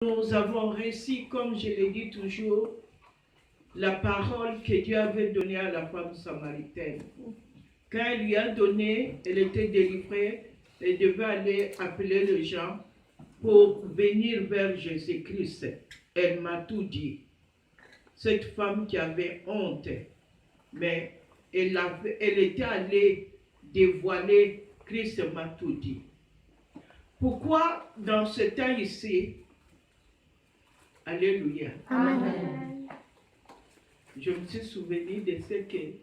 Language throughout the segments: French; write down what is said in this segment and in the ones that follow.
Nous avons reçu, comme je l'ai dit toujours, la parole que Dieu avait donnée à la femme samaritaine. Quand elle lui a donné, elle était délivrée, elle devait aller appeler les gens pour venir vers Jésus-Christ. Elle m'a tout dit. Cette femme qui avait honte, mais elle était allée dévoiler, Christ m'a tout dit. Pourquoi dans ce temps ici, alléluia. Amen. Je me suis souvenu de ce que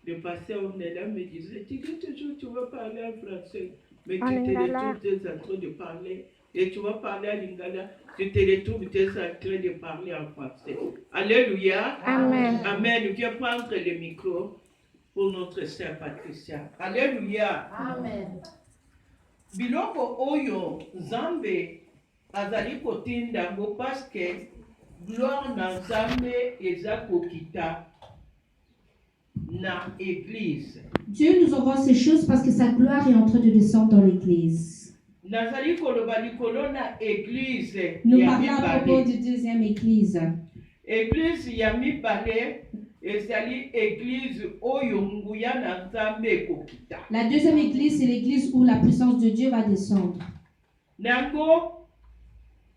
le pasteur Onela me disait. Tu dis toujours tu vas parler en français, mais tu te retrouves en train de parler. Et tu vas parler à lingala, tu te retrouves en train de parler en français. Alléluia. Amen. Amen. Viens prendre le micro pour notre sœur Patricia. Alléluia. Amen. Biloko oyo Nzambe azali kotinda ngo parce que gloire na Nzambe eza kokita na église. Dieu nous envoie ces choses parce que sa gloire est en train de descendre dans l'église. Nazali koloba likolo na église. Nous parlons à propos de deuxième église. Église ya mibale ezali église oyo nguya na Nzambe kokita. La deuxième église, c'est l'église où la puissance de Dieu va descendre. Nango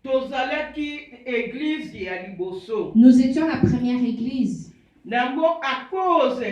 tozalaki église ya liboso. Nous étions la première église. Nango à cause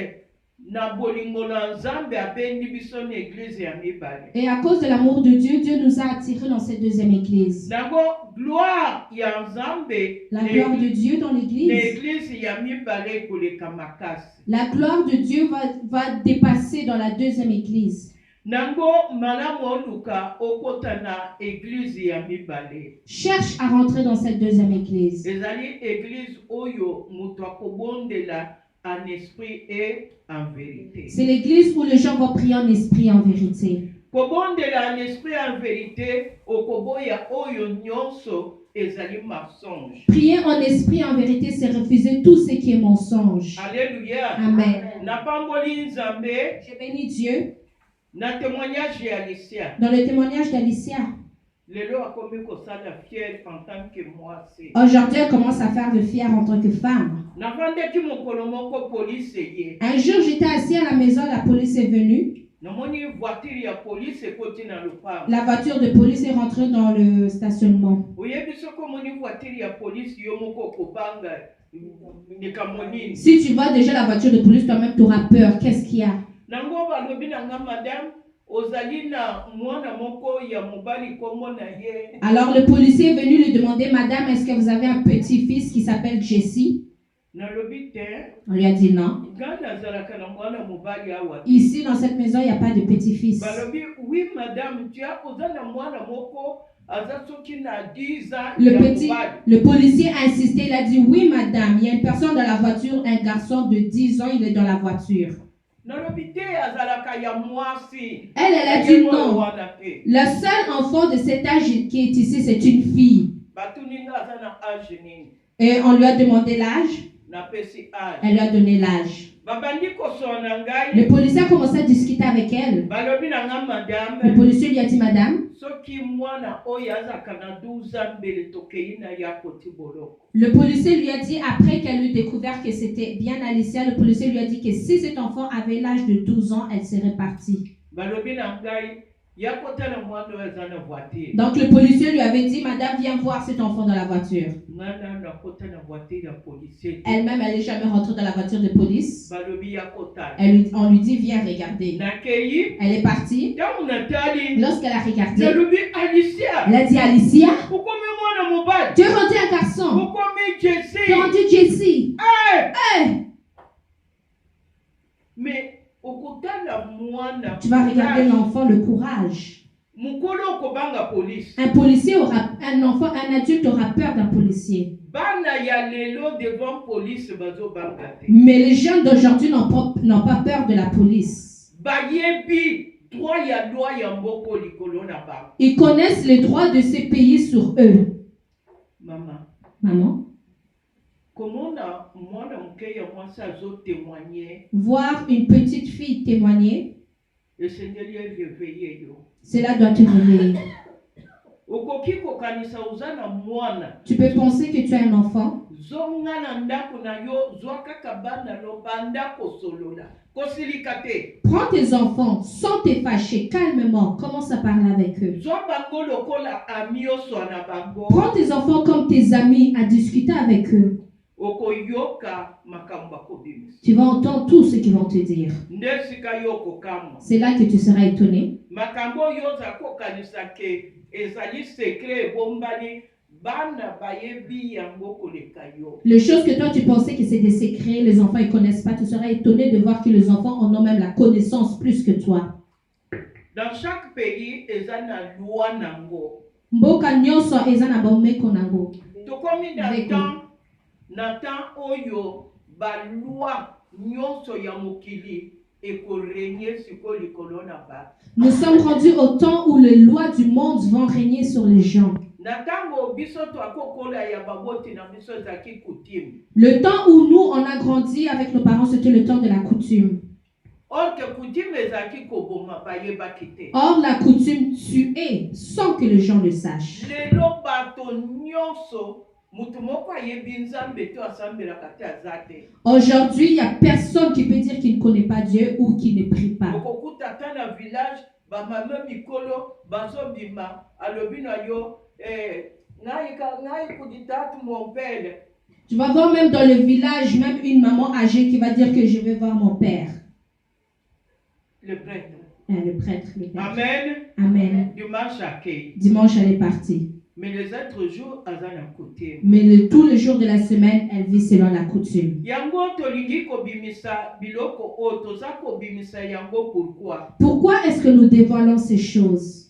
na bolingo na Nzambe abendi biso na église ya mibale. Et à cause de l'amour de Dieu, Dieu nous a attirés dans cette deuxième église. Nango gloire ya Nzambe. La gloire de Dieu dans l'église. L'église ya mibale koleka makasi. La gloire de Dieu va dépasser dans la deuxième église. Nango malamu oluka okota na église ya mibale. Cherche à rentrer dans cette deuxième église. Ezali église oyo mutu akobondela en esprit et en vérité. C'est l'église où les gens vont prier en esprit et en vérité. Kobondela en esprit et en vérité okoboya oyo nyonso ezali mensonge. Prier en esprit et en vérité, c'est refuser tout ce qui est mensonge. Alléluia. Amen. Na pamboli Nzambe. Je bénis Dieu. Na témoignage d'Alicia. Dans le témoignage d'Alicia. Lelo akomi kosala fière en tant que moi. Aujourd'hui, elle commence à faire de fière en tant que femme. Navandeki mokolo moko police ye. Un jour, j'étais assis à la maison, la police est venue. Namoni voiture ya police ekoti na lopango. La voiture de police est rentrée dans le stationnement. Oyebi soko moni voiture ya police yo moko kopanga nikamonini. Si tu vois déjà la voiture de police, toi-même tu auras peur. Qu'est-ce qu'il y a? Nango balobi nanga madame ozali na mwana moko ya mobali kombo na ye. Alors le policier est venu lui demander, madame, est-ce que vous avez un petit-fils qui s'appelle Jesse? Nalobi te. On lui a dit non. Ngana zalaka na mwana mobali awa. Ici dans cette maison, il n'y a pas de petit-fils. Balobi oui madame, tu as ozana mwana moko azasoki na 10 ans. Le policier a insisté, il a dit oui madame, il y a une personne dans la voiture, un garçon de 10 ans, il est dans la voiture. Elle a dit non. Le seul enfant de cet âge qui est ici, c'est une fille. Et on lui a demandé l'âge. Elle lui a donné l'âge. Le policier a commencé à discuter avec elle. Le policier lui a dit, madame, le policier lui a dit, après qu'elle eut découvert que c'était bien Alicia, le policier lui a dit que si cet enfant avait l'âge de 12 ans, elle serait partie. Donc le policier lui avait dit, madame, viens voir cet enfant dans la voiture. Elle-même, elle n'est jamais rentrée dans la voiture de police. On lui dit, viens regarder. Elle est partie. Lorsqu'elle a regardé, elle a dit, Alicia, tu es rendu un garçon. Tu es rendu Jesse. Hey. Mais tu vas regarder l'enfant, le courage. Un policier aura, un enfant, un adulte aura peur d'un policier. Mais les jeunes d'aujourd'hui n'ont pas peur de la police. Ils connaissent les droits de ces pays sur eux. Maman. Voir une petite fille témoigner, cela doit te réveiller. Tu peux penser que tu as un enfant. Prends tes enfants sans te fâcher, calmement, commence à parler avec eux. Prends tes enfants comme tes amis à discuter avec eux. Tu vas entendre tout ce qu'ils vont te dire. C'est là que tu seras étonné. Les choses que toi tu pensais que c'est des secrets, les enfants ne connaissent pas, tu seras étonné de voir que les enfants en ont même la connaissance plus que toi. Dans chaque pays, ils ont la loi nango. Mboka nyonso eza na bomeko nango. Tokomi na temps oyo ba loi nyonso ya mokili eko régner sur likolo na ba. Nous sommes rendus au temps où les lois du monde vont régner sur les gens. Le temps où nous on a grandi avec nos parents, c'était le temps de la coutume. Or la coutume tuait sans que les gens le sachent. Aujourd'hui, il n'y a personne qui peut dire qu'il ne connaît pas Dieu ou qui ne prie pas. Tu vas voir même dans le village, même une maman âgée qui va dire que je vais voir mon père. Le prêtre. Le prêtre. Amen. Amen. Dimanche, elle est partie. Mais les autres jours, elle a la coutume. Mais tous les jours de la semaine, elle vit selon la coutume. Pourquoi est-ce que nous dévoilons ces choses?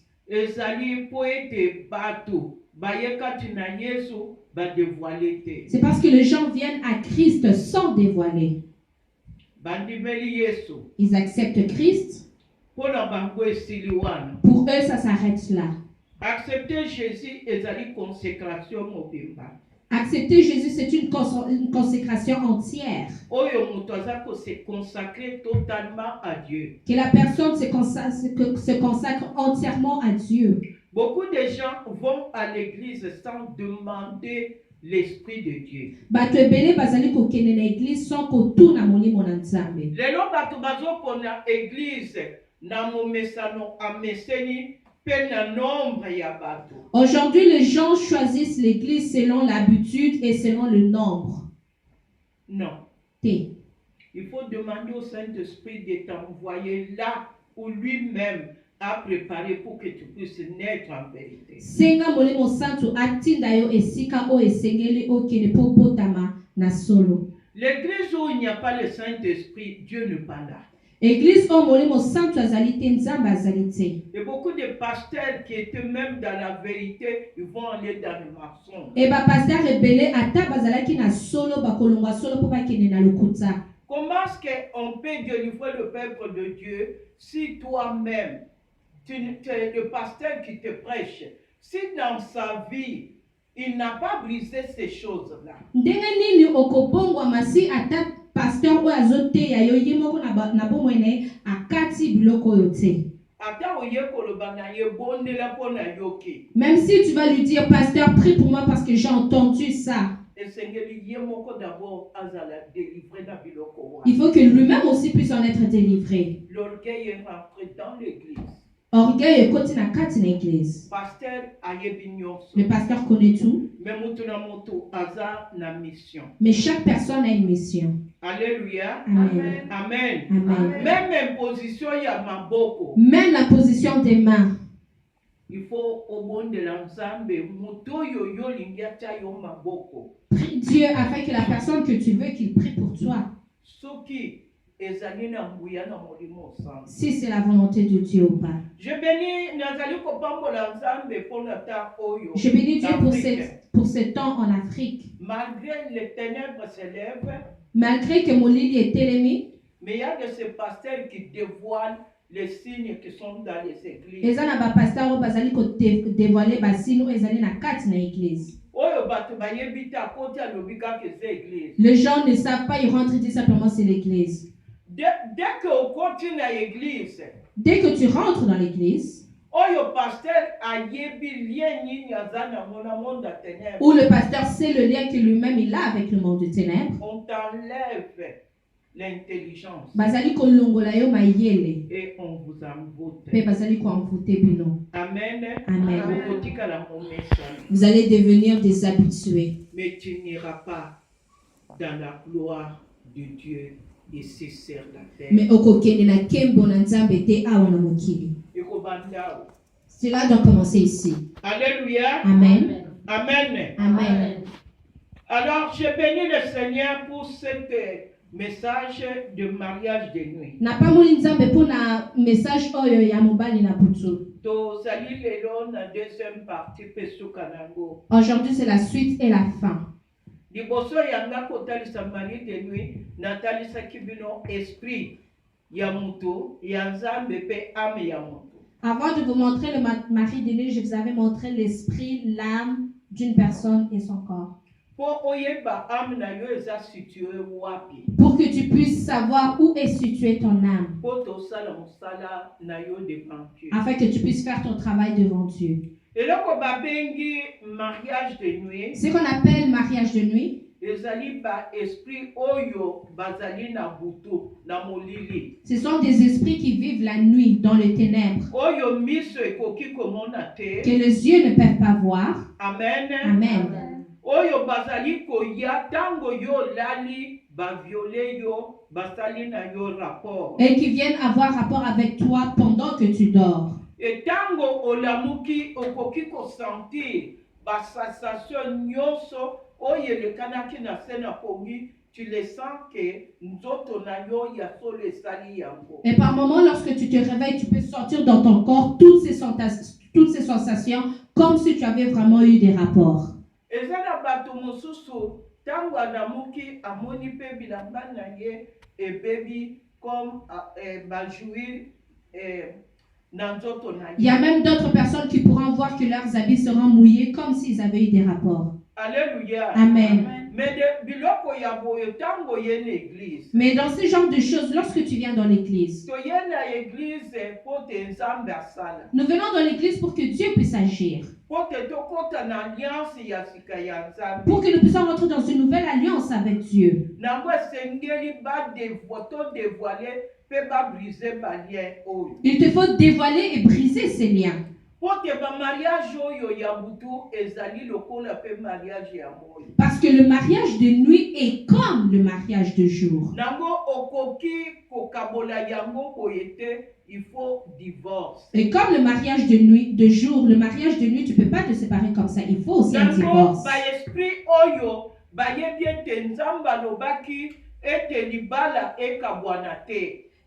C'est parce que les gens viennent à Christ sans dévoiler. Ils acceptent Christ. Pour eux, ça s'arrête là. Accepter Jésus est une consécration mobimba. Accepter Jésus, c'est une consécration entière. Se consacrer totalement à Dieu. Que la personne se consacre entièrement à Dieu. Beaucoup de gens vont à l'église sans demander l'Esprit de Dieu. Aujourd'hui, les gens choisissent l'église selon l'habitude et selon le nombre. Non. Il faut demander au Saint-Esprit de t'envoyer là où lui-même a préparé pour que tu puisses naître en vérité. L'église où il n'y a pas le Saint-Esprit, Dieu ne parle pas. Église et beaucoup de pasteurs qui étaient même dans la vérité, ils vont aller dans le mensonge. Comment est-ce qu'on peut délivrer le peuple de Dieu si toi-même, le pasteur qui te prêche, si dans sa vie, il n'a pas brisé ces choses-là? Pasteur ou azote ya yo yemoko na bomwene akati biloko yote. Même si tu vas lui dire, pasteur, prie pour moi parce que j'ai entendu ça. Il faut que lui-même aussi puisse en être délivré. L'orgueil est rentré dans l'église. Orgueil continue à quatre une église. Le pasteur connaît tout. Mais chaque personne a une mission. Alléluia. Amen. Amen. Amen. Même imposition, il y a maboko. Même la position des mains. Il faut au monde de l'ensemble, prie Dieu afin que la personne que tu veux qu'il prie pour toi. Si c'est la volonté de Dieu ou pas. Je bénis Dieu pour ce temps en Afrique. Malgré les ténèbres s'élèvent. Malgré que mon lit est télémé. Mais il y a de ces pasteurs qui dévoilent les signes qui sont dans les églises. Les gens ne savent pas, ils rentrent et disent simplement c'est l'église. Dès que tu rentres dans l'église, Où le pasteur sait le lien que lui-même il a avec le monde de ténèbres. On t'enlève l'intelligence. Et on vous envoûte. Amen. Amen. Vous allez devenir des habitués. Mais tu n'iras pas dans la gloire de Dieu et ses sur la terre. Mais cela doit commencer ici. Alléluia. Amen. Amen. Amen. Alors, je bénis le Seigneur pour cette message de mariage de nuit. Deuxième partie. Aujourd'hui, c'est la suite et la fin. Liboso yanga kotalisa mariage de nuit, natalisa kibino esprit ya mutu, ya nzambe pe ame ya mutu. Avant de vous montrer le mari de nuit, je vous avais montré l'esprit, l'âme d'une personne et son corps. Pour que tu puisses savoir où est située ton âme. Afin que tu puisses faire ton travail devant Dieu. Ce qu'on appelle mariage de nuit, ce sont des esprits qui vivent la nuit dans les ténèbres, que les yeux ne peuvent pas voir. Amen. Amen. Et qui viennent avoir rapport avec toi pendant que tu dors. Et tango olamuki okoki ko sentir ba sensation nyonso oye le kanaki na sena pongi, tu le sens que nzoto na yo ya solo esali yango. Et par moment, lorsque tu te réveilles, tu peux sentir dans ton corps toutes ces sensations comme si tu avais vraiment eu des rapports. Ezana bato mosusu tango anamuki amoni pe bilamba na ye e baby comme ba jouir Il y a même d'autres personnes qui pourront voir que leurs habits seront mouillés comme s'ils avaient eu des rapports. Alléluia. Amen. Mais dans ce genre de choses, lorsque tu viens dans l'église, nous venons dans l'église pour que Dieu puisse agir. Pour que nous puissions rentrer dans une nouvelle alliance avec Dieu. Il te faut dévoiler et briser ces liens. Parce que le mariage de nuit est comme le mariage de jour. Il faut divorce. Et comme le mariage de nuit, de jour, le mariage de nuit, tu ne peux pas te séparer comme ça. Il faut aussi un divorce.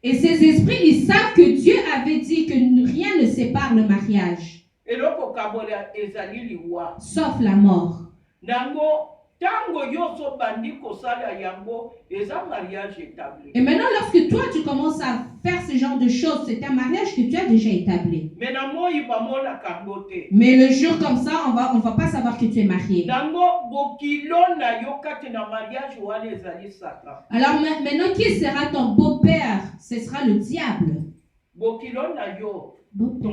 Et ces esprits, ils savent que Dieu avait dit que rien ne sépare le mariage. Sauf la mort. Et maintenant, lorsque toi, tu commences à faire ce genre de choses, c'est un mariage que tu as déjà établi. Mais le jour comme ça, on va pas savoir que tu es marié. Alors maintenant, qui sera ton beau-père? Ce sera le diable. Ton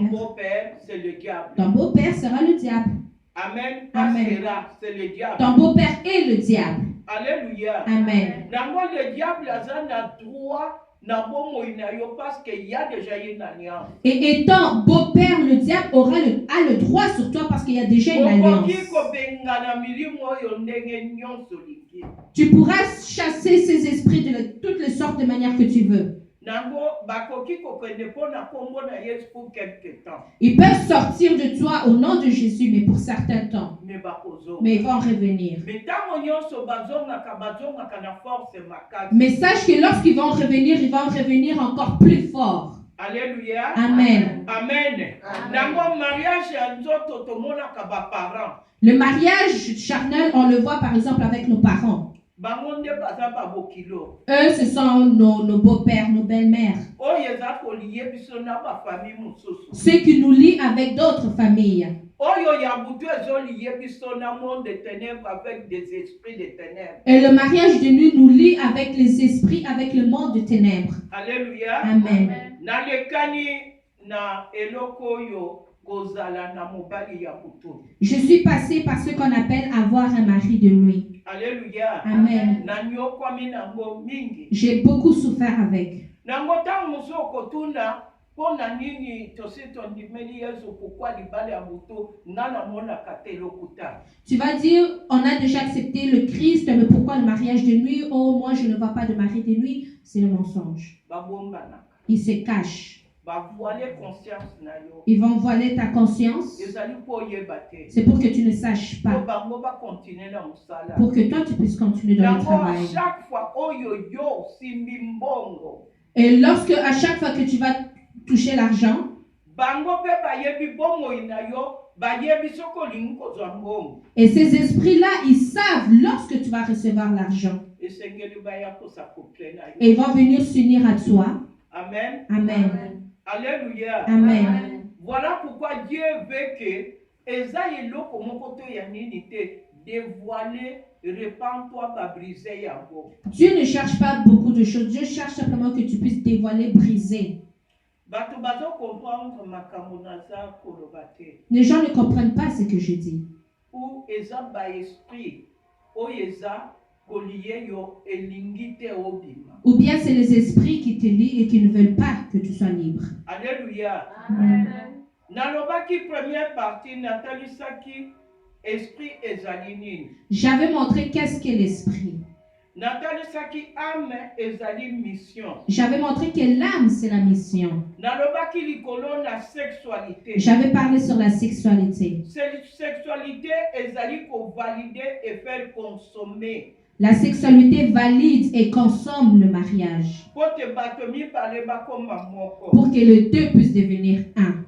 beau-père, c'est le diable. Ton beau-père sera le diable. Amen. Amen. C'est le diable. Ton beau-père est le diable. Alléluia. Amen. Le diable a droit parce qu'il y a déjà une alliance. Et étant beau-père, le diable a le droit sur toi parce qu'il y a déjà une alliance. Tu pourras chasser ces esprits de toutes les sortes de manières que tu veux. Ils peuvent sortir de toi au nom de Jésus, mais pour certains temps. Mais ils vont revenir. Mais sache que lorsqu'ils vont revenir encore plus fort. Alléluia. Amen. Amen. Le mariage charnel, on le voit par exemple avec nos parents. Eux, ce sont nos beaux-pères, nos belles-mères. Ceux qui nous lient avec d'autres familles. Et le mariage de nuit nous lie avec les esprits, avec le monde de ténèbres. Alléluia. Amen. Je suis passé par ce qu'on appelle avoir un mari de nuit. Alléluia. Amen. J'ai beaucoup souffert avec. Tu vas dire, on a déjà accepté le Christ, mais pourquoi le mariage de nuit? Oh, moi je ne vois pas de mari de nuit. C'est le mensonge. Ils se cachent. Ils vont voiler ta conscience. C'est pour que tu ne saches pas. Pour que toi tu puisses continuer dans le travail. Et lorsque à chaque fois que tu vas toucher l'argent, et ces esprits-là, ils savent lorsque tu vas recevoir l'argent. Et ils vont venir s'unir à toi. Amen. Amen. Alléluia. Amen. Voilà pourquoi Dieu veut que Esaïe loko mokoto ya nini te dévoiler, répands-toi, va briser yango. Dieu ne cherche pas beaucoup de choses. Dieu cherche simplement que tu puisses dévoiler, briser. Les gens ne comprennent pas ce que je dis. Ou eza ba esprit, o eza ou bien c'est les esprits qui te lient et qui ne veulent pas que tu sois libre. Alléluia. Amen. Première partie, Nathalie Saki, esprit ezali. J'avais montré qu'est-ce qu'est l'esprit. Nathalie Saki, âme ezali mission. J'avais montré que l'âme c'est la mission. Nalobaki likolo na sexualité. J'avais parlé sur la sexualité. Cette sexualité ezali ko valider et faire consommer. La sexualité valide et consomme le mariage. Pour que les deux puissent devenir un.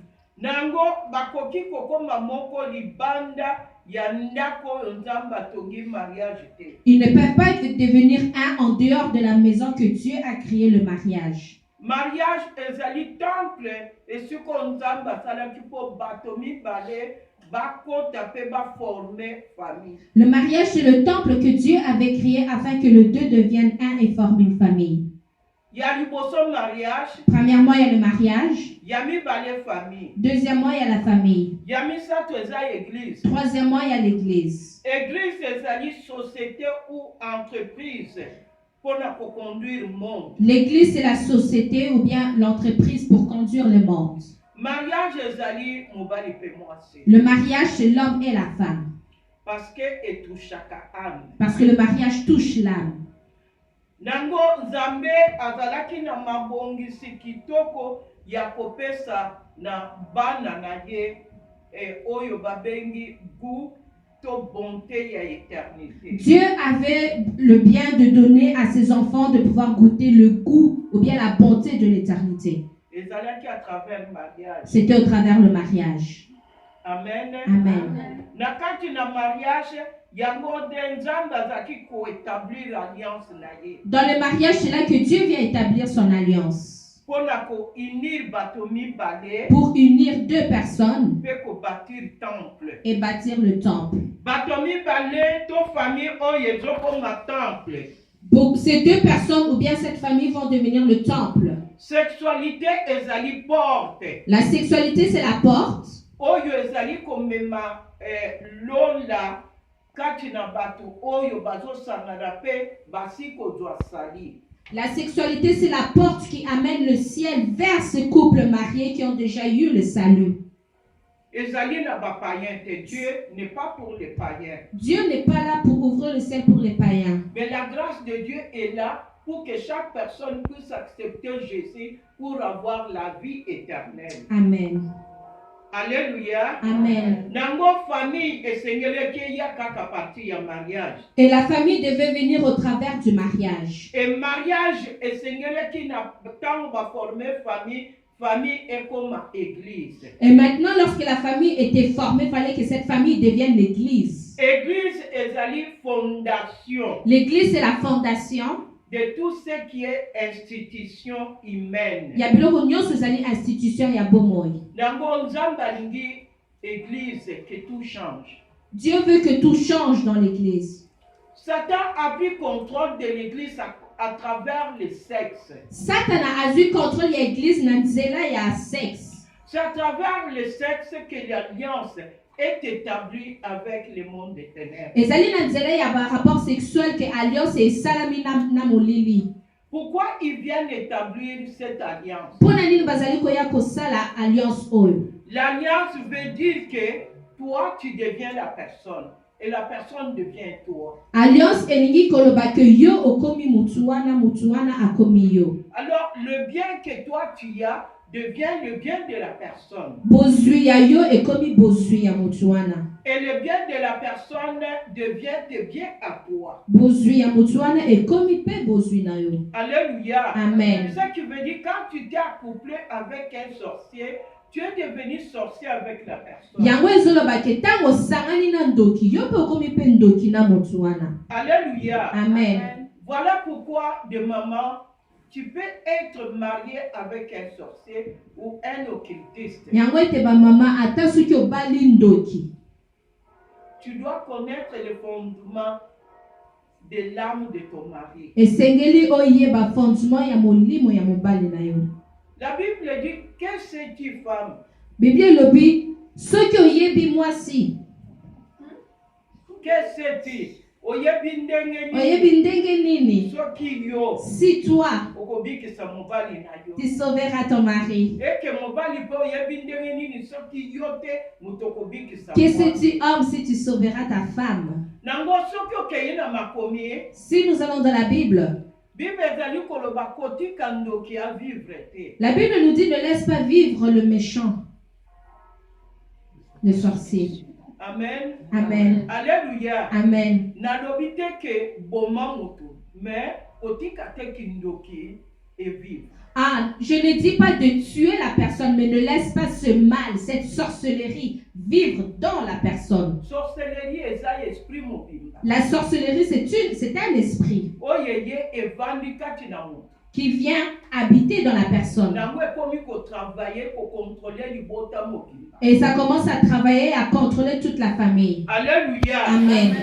Ils ne peuvent pas devenir un en dehors de la maison que Dieu a créé le mariage. Mariage ezali temple et ce qu'on zamba sala qui peut batomi balé. Le mariage, c'est le temple que Dieu avait créé afin que les deux deviennent un et forment une famille. Premièrement, il y a le mariage. Deuxièmement, il y a la famille. Troisièmement, il y a l'église. L'église, c'est la société ou bien l'entreprise pour conduire le monde. Le mariage, c'est l'homme et la femme. Parce que le mariage touche l'âme. Nango Nzambe azalaki na mabongisi kitoko ya kopesa na bana na ye oyo babengi goût to bonté ya éternité. Dieu avait le bien de donner à ses enfants de pouvoir goûter le goût ou bien la bonté de l'éternité. C'était au travers le mariage. Amen. Amen. Dans le mariage, c'est là que Dieu vient établir son alliance. Pour unir deux personnes et bâtir le temple. Pour ces deux personnes ou bien cette famille vont devenir le temple. Sexualité ezali porte. La sexualité c'est la porte. Oyo ezali komema lola kati na batu oyo bazosangana pe basiko doit sali. La sexualité c'est la porte qui amène le ciel vers ces couples mariés qui ont déjà eu le salut. Ezali na ba païen, Dieu n'est pas pour les païens. Dieu n'est pas là pour ouvrir le ciel pour les païens. Mais la grâce de Dieu est là pour que chaque personne puisse accepter Jésus pour avoir la vie éternelle. Amen. Alléluia. Amen. Et la famille devait venir au travers du mariage. Et mariage qui n'a pas formé famille est comme église. Et maintenant, lorsque la famille était formée, il fallait que cette famille devienne l'église. Église est la fondation. L'église c'est la fondation de tout ce qui est institution humaine. Il y a biloko nyonso ezali institution ya bomoi. Nango Nzambe alingi église que tout change. Dieu veut que tout change dans l'église. Satan a pris contrôle de l'église à travers le sexe. Satan a eu contrôle de l'église na nzela ya sexe. C'est à travers le sexe que l'alliance est établie avec le monde des ténèbres. Ezali na nzela ya ba rapport sexuel que alliance et salami na molili. Pourquoi ils viennent établir cette alliance? Pona nini bazali koya kosala alliance oyo? L'alliance veut dire que toi tu deviens la personne et la personne devient toi. Alliance elingi koloba que yo okomi mutu wana akomi yo. Alors le bien que toi tu as devient le bien de la personne. Bozui ya yo ekomi bozui ya mutu wana. Et le bien de la personne devient de bien à toi. Bozui ya mutu wana ekomi pe bozui na yo. Alléluia. Amen. C'est ça qui veut dire quand tu t'es accouplé avec un sorcier, tu es devenu sorcier avec la personne. Yango ezoloba ke tango sangani na ndoki yo pe okomi pe ndoki na mutu wana. Alléluia. Amen. Voilà pourquoi de maman tu peux être marié avec un sorcier ou un occultiste. Yango ete ba mama ata soki obali ndoki. Tu dois connaître les fondements de l'âme de ton mari. Esengeli oyeba fondement ya molimo ya mobali na yo. La Bible dit que c'est-tu femme? Bible lobi soki oyebi mwasi. Que c'est-tu? Oyebi ndenge nini? Soki yo. Si toi okobikisa mobali na yo. Tu sauveras ton mari. Et que mobali po oyebi ndenge nini soki yo te muto kobikisa. Que c'est-tu homme si tu sauveras ta femme? Nango soki okeye na makomi. Si nous allons dans la Bible. La Bible nous dit ne laisse pas vivre le méchant, le sorcier. Amen. Amen. Alléluia. Amen. Ah, je ne dis pas de tuer la personne, mais ne laisse pas ce mal, cette sorcellerie vivre dans la personne. La sorcellerie, c'est un esprit qui vient habiter dans la personne. Et ça commence à travailler, à contrôler toute la famille. Alléluia. Amen.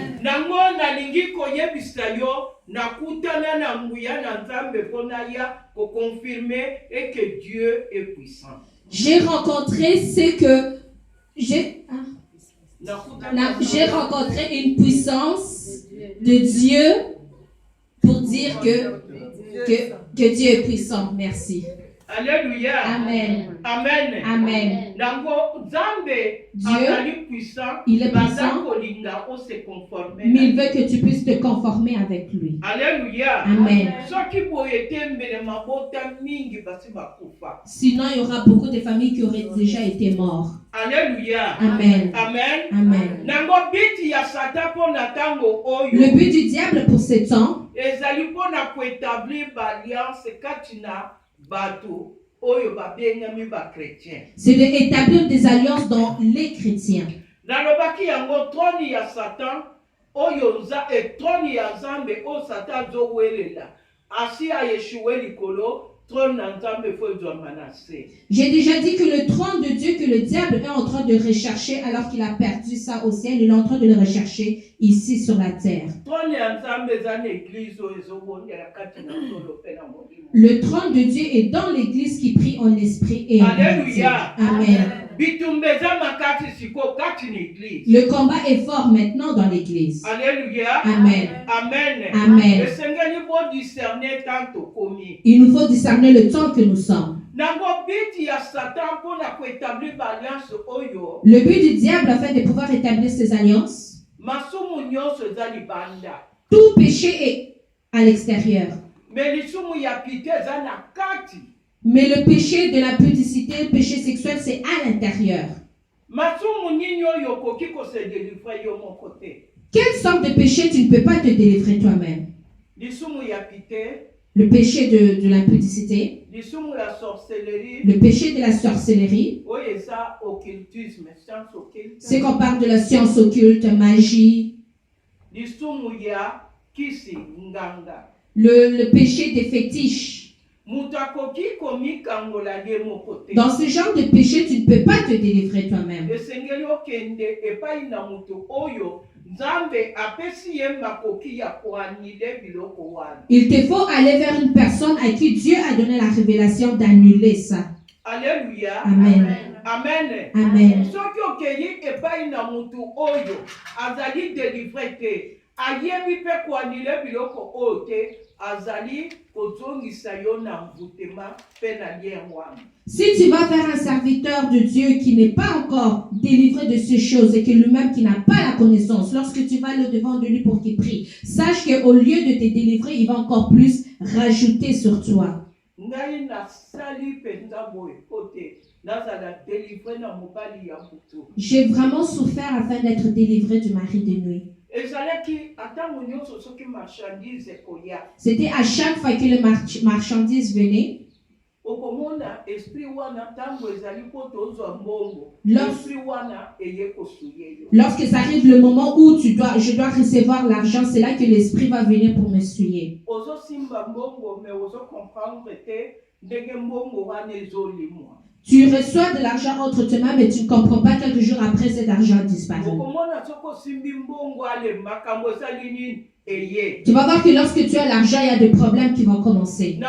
Nakutana na nguya na nzambe pona ya ko confirmer et que Dieu est puissant. J'ai rencontré ce que j'ai rencontré une puissance de Dieu pour dire que Dieu est puissant. Merci. Alléluia. Amen. Amen. Amen. Dieu, puissant, il est puissant, mais il veut que tu puisses te conformer avec lui. Alléluia. Amen. Sinon, il y aura beaucoup de familles qui auraient déjà été mortes. Alléluia. Amen. Amen. Amen. Le but du diable pour ce temps, c'est d'établir des alliances dans les chrétiens. J'ai déjà dit que le trône de Dieu que le diable est en train de rechercher alors qu'il a perdu ça au ciel, il est en train de le rechercher ici sur la terre. Le trône de Dieu est dans l'église qui prie en esprit et en vérité. Amen. Le combat est fort maintenant dans l'église. Alléluia. Amen. Amen. Amen. Il nous faut discerner le temps que nous sommes. Le but du diable afin de pouvoir établir ses alliances, tout péché est à l'extérieur. Mais le péché de la pudicité, le péché sexuel, c'est à l'intérieur. Quelle sorte de péché tu ne peux pas te délivrer toi-même? Le péché de l'impudicité, le péché de la sorcellerie, c'est qu'on parle de la science occulte, magie, le péché des fétiches. Dans ce genre de péché, tu ne peux pas te délivrer toi-même. Il te faut aller vers une personne à qui Dieu a donné la révélation d'annuler ça. Alléluia. Amen. Amen. Amen. Soki okeyi epai na mutu oyo azali délivré te, ayebi pe koanile biloko oyo te, azali kozongisa yo na mvutema pe na lien wana. Si tu vas vers un serviteur de Dieu qui n'est pas encore délivré de ces choses et que lui-même qui n'a pas la connaissance, lorsque tu vas aller au-devant de lui pour qu'il prie, sache qu'au lieu de te délivrer, il va encore plus rajouter sur toi. J'ai vraiment souffert afin d'être délivré du mari de nuit. C'était à chaque fois que le marchandise venait. Lorsque ça arrive le moment où je dois recevoir l'argent, c'est là que l'esprit va venir pour me souiller. Tu reçois de l'argent entre tes mains, mais tu ne comprends pas quelques jours après cet argent disparaît. Tu vas voir que lorsque tu as l'argent, il y a des problèmes qui vont commencer.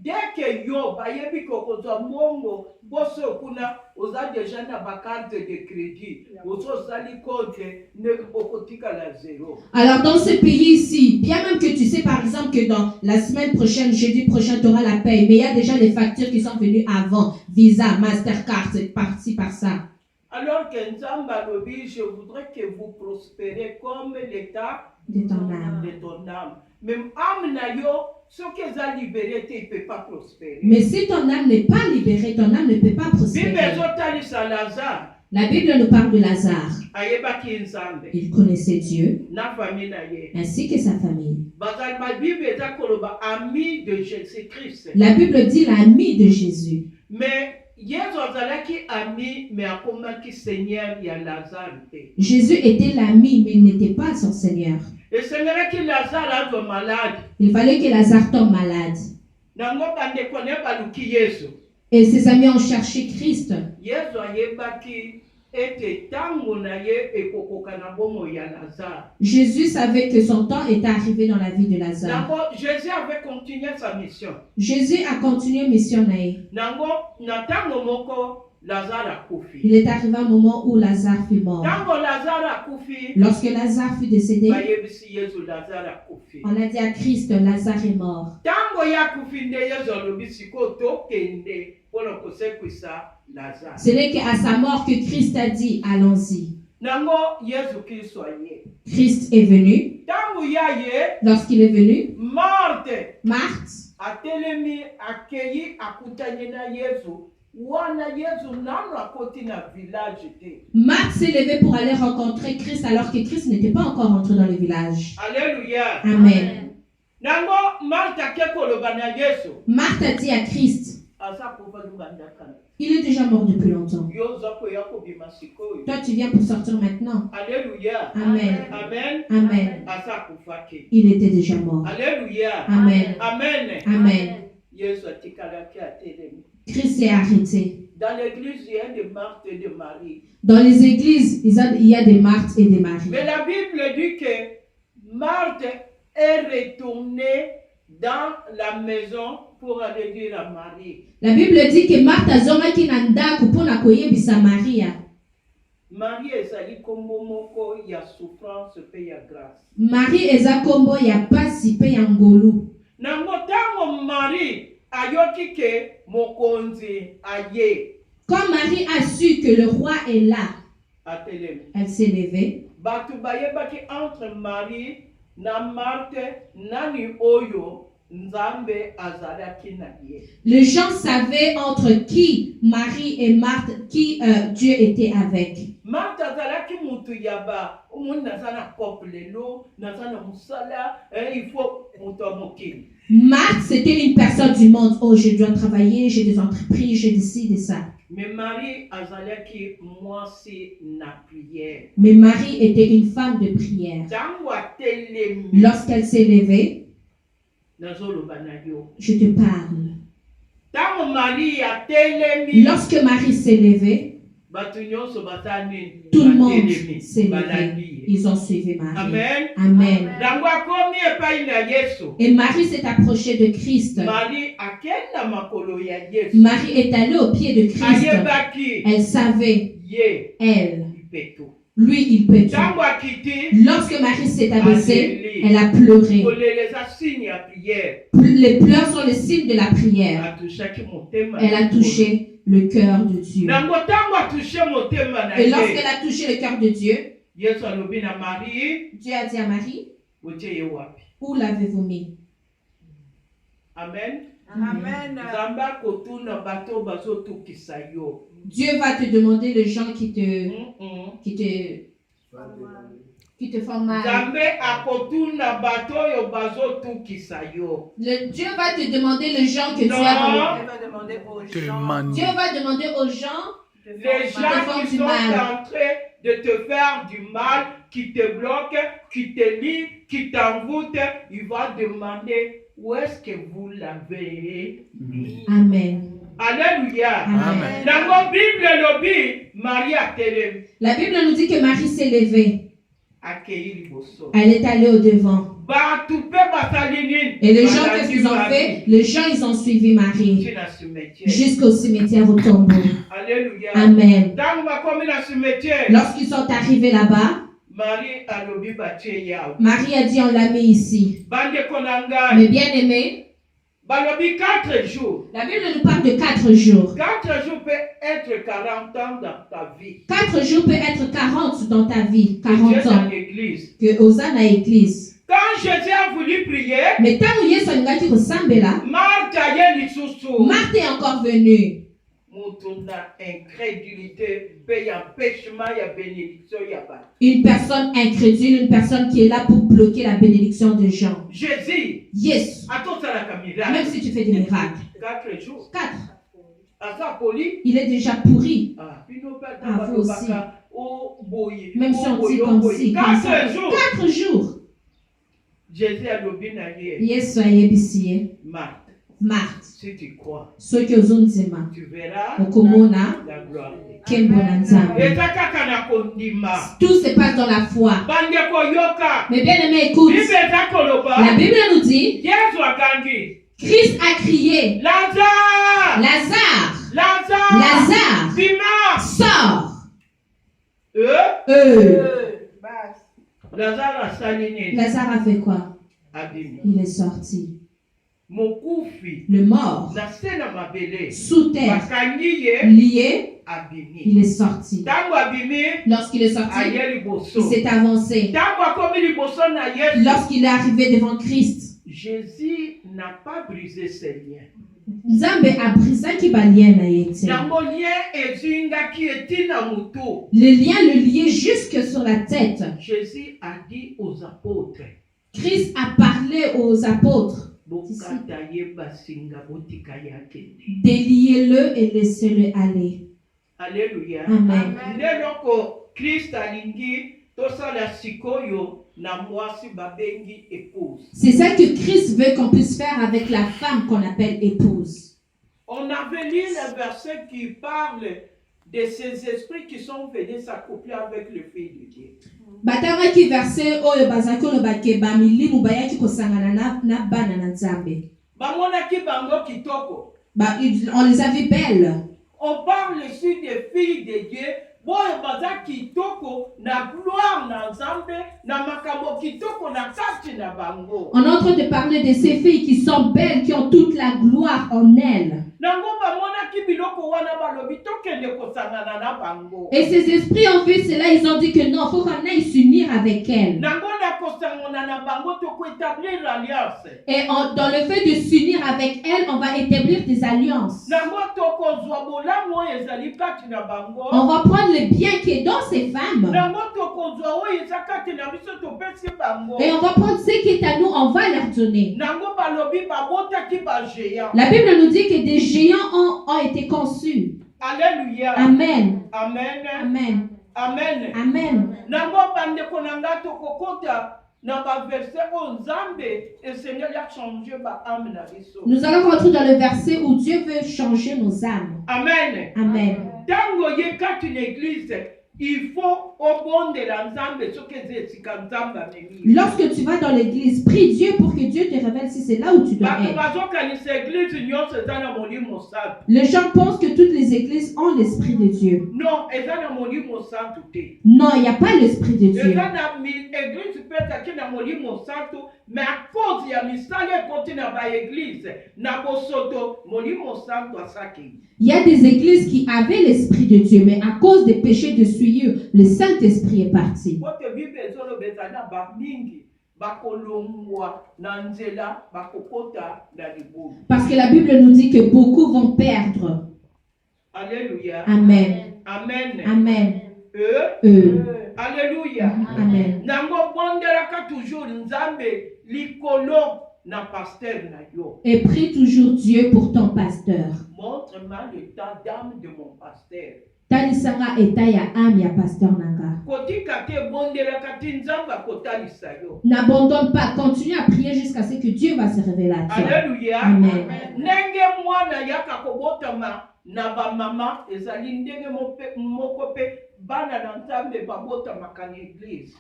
Dès que yo bayebi kokozwa mongo boso kuna oza déjà na bakarte de crédit ozo sali compte ne okotika la zéro. Alors dans ce pays ici, bien même que tu sais par exemple que dans la semaine prochaine, jeudi prochain, tu auras la paye, mais il y a déjà les factures qui sont venues avant, Visa, Mastercard, c'est parti par ça. Alors que Nzamba lobi, je voudrais que vous prospérez comme l'état de ton âme. Même âme na yo, ce que za libéré, il ne peut pas prospérer. Mais si ton âme n'est pas libérée, ton âme ne peut pas prospérer. La Bible nous parle de Lazare. Il connaissait Dieu, ainsi que sa famille. La Bible dit l'ami de Jésus. Mais Jésus était l'ami, mais il n'était pas son Seigneur. Il fallait que Lazare tombe malade. Et ses amis ont cherché Christ. Jésus savait que son temps était arrivé dans la vie de Lazare. Jésus avait continué sa mission. Jésus a continué mission. Il est arrivé un moment où Lazare fut mort. Lorsque Lazare fut décédé, on a dit à Christ, Lazare est mort. Ce n'est qu'à sa mort que Christ a dit, allons-y. Christ est venu. Lorsqu'il est venu, Marthe s'est levée pour aller rencontrer Christ alors que Christ n'était pas encore entré dans le village. Alléluia. Amen. Marthe a dit à Christ, il est déjà mort depuis longtemps. Toi, tu viens pour sortir maintenant. Alléluia. Amen. Amen. Amen. Il était déjà mort. Alléluia. Amen. Amen. Amen. Christ est arrêté. Dans l'église, il y a des Marthe et des Marie. Dans les églises, il y a des Marthe et des Marie. Mais la Bible dit que Marthe est retournée dans la maison pour aller dire à Marie. La Bible dit que Marthe a zonaki na ndako pona koyebisa Maria. Marie ezali kombo moko ya souffrance pe ya grâce. Marie eza kombo ya pasi pe ya ngolu. Nango tango Marie ayoki ke mokonzi aye. Quand Marie a su que le roi est là, elle s'est levée. Batu bayebaki entre Marie na Marthe nani oyo nzambe azalaki na ye. Les gens savaient entre qui Marie et Marthe qui Dieu était avec. Marthe azalaki mutu yaba umuna sana koplelo na sana musala il faut mutomoki. Marthe, c'était une personne du monde. Oh, je dois travailler, j'ai des entreprises, j'ai décidé de ça. Mais Marie azalaki moisi na prière. Mais Marie était une femme de prière. Lorsqu'elle s'est levée, je te parle. Lorsque Marie s'est levée, Tout le monde s'est levé. Ils ont suivi Marie. Amen. Amen. Et Marie s'est approchée de Christ. Marie est allée au pied de Christ. Elle savait. Elle. Lui, il peut tout. Lorsque Marie s'est abaissée, elle a pleuré. Les pleurs sont le signe de la prière. Elle a touché le cœur de Dieu. Et lorsqu'elle a touché le cœur de Dieu, Dieu a dit à Marie, où l'avez-vous mis? Amen. Amen. Dieu va te demander les gens qui te font mal. Dieu va te demander les gens que tu as. Dieu va demander aux gens les gens qui sont en train de te faire du mal, qui te bloquent, qui te lient, qui t'envoûtent. Il va demander où est-ce que vous l'avez mis. Amen. Alléluia. Amen. Dans la Bible, Marie a télé. La Bible nous dit que Marie s'est levée. Elle est allée au devant. Et les gens, qu'est-ce qu'ils ont fait? Les gens, ils ont suivi Marie jusqu'au cimetière au tombeau. Alléluia. Amen. Lorsqu'ils sont arrivés là-bas, Marie a dit, on l'a mis ici. Mais bien aimé, 4 jours. La Bible nous parle de 4 jours. 4 jours peut être 40 ans dans ta vie. 4 jours peut être 40 dans ta vie. 40 ans. Que Hosanna à l'église. Quand Jésus a voulu prier, mais tant que Yesu alingaki kosambela, Marthe est encore venue. Une personne incrédule, une personne qui est là pour bloquer la bénédiction de Jean. Jésus, yes. Même si tu fais des miracles. 4 jours. 4. Il est déjà pourri. Vous aussi. Même si on dit comme si. 4 jours. 4 jours. Jésus a lobby na ye. Yesu ayebisiye. Marthe. Si tu crois, tu verras la gloire. Tout se passe dans la foi. Mais bien aimé, écoute. La Bible nous dit, Christ a crié, Lazare, sors. Lazare a fait quoi? Il est sorti. Le mort, sous terre, lié, il est sorti. Lorsqu'il est sorti, il s'est avancé. Lorsqu'il est arrivé devant Christ, Jésus n'a pas brisé ses liens. Nzambe a brisé qui ba lien na yete. Le lien le lié jusque sur la tête. Jésus a dit aux apôtres. Christ a parlé aux apôtres. Déliez-le et laissez-le aller. Alléluia. Amen. C'est ça que Christ veut qu'on puisse faire avec la femme qu'on appelle épouse. On avait lu le verset qui parle de ces esprits qui sont venus s'accoupler avec le Fils de Dieu. Bataraki verset oyo bazako lo bakeba milimu bayaki kosangana na bana na Nzambe. Bamonaki bango kitoko. On les avait belles. On parle ici des filles de Dieu. Boyo baza kitoko na gloire na Nzambe na makambo kitoko na kati na bango. On est en train de parler de ces filles qui sont belles, qui ont toute la gloire en elles. Et ces esprits ont fait cela, ils ont dit que non, il faut qu'on aille s'unir avec elles. Et dans le fait de s'unir avec elles, on va établir des alliances. On va prendre le bien qui est dans ces femmes. Et on va prendre ce qui est à nous, on va leur donner. La Bible nous dit que des géants ont été conçus. Alléluia. Amen. Amen. Amen. Amen. Amen. Nous allons rentrer dans le verset où Dieu veut changer nos âmes. Amen. Amen. Il faut lorsque tu vas dans l'église, prie Dieu pour que Dieu te révèle si c'est là où tu dois être. Les gens pensent que toutes les églises ont l'esprit de Dieu. Non, il n'y a pas l'esprit de Dieu. Mais à cause il y a des églises qui avaient l'esprit de Dieu, mais à cause des péchés de souillure, le Saint-Esprit est parti. Parce que la Bible nous dit que beaucoup vont perdre. Alléluia. Amen. Amen. Amen. Alléluia. Amen. Et prie toujours Dieu pour ton pasteur. Montre-moi l'état d'âme de mon pasteur. Talisanga etaya âme ya pasteur nanga. N'abandonne pas, continue à prier jusqu'à ce que Dieu va se révéler à toi. Alléluia. Amen.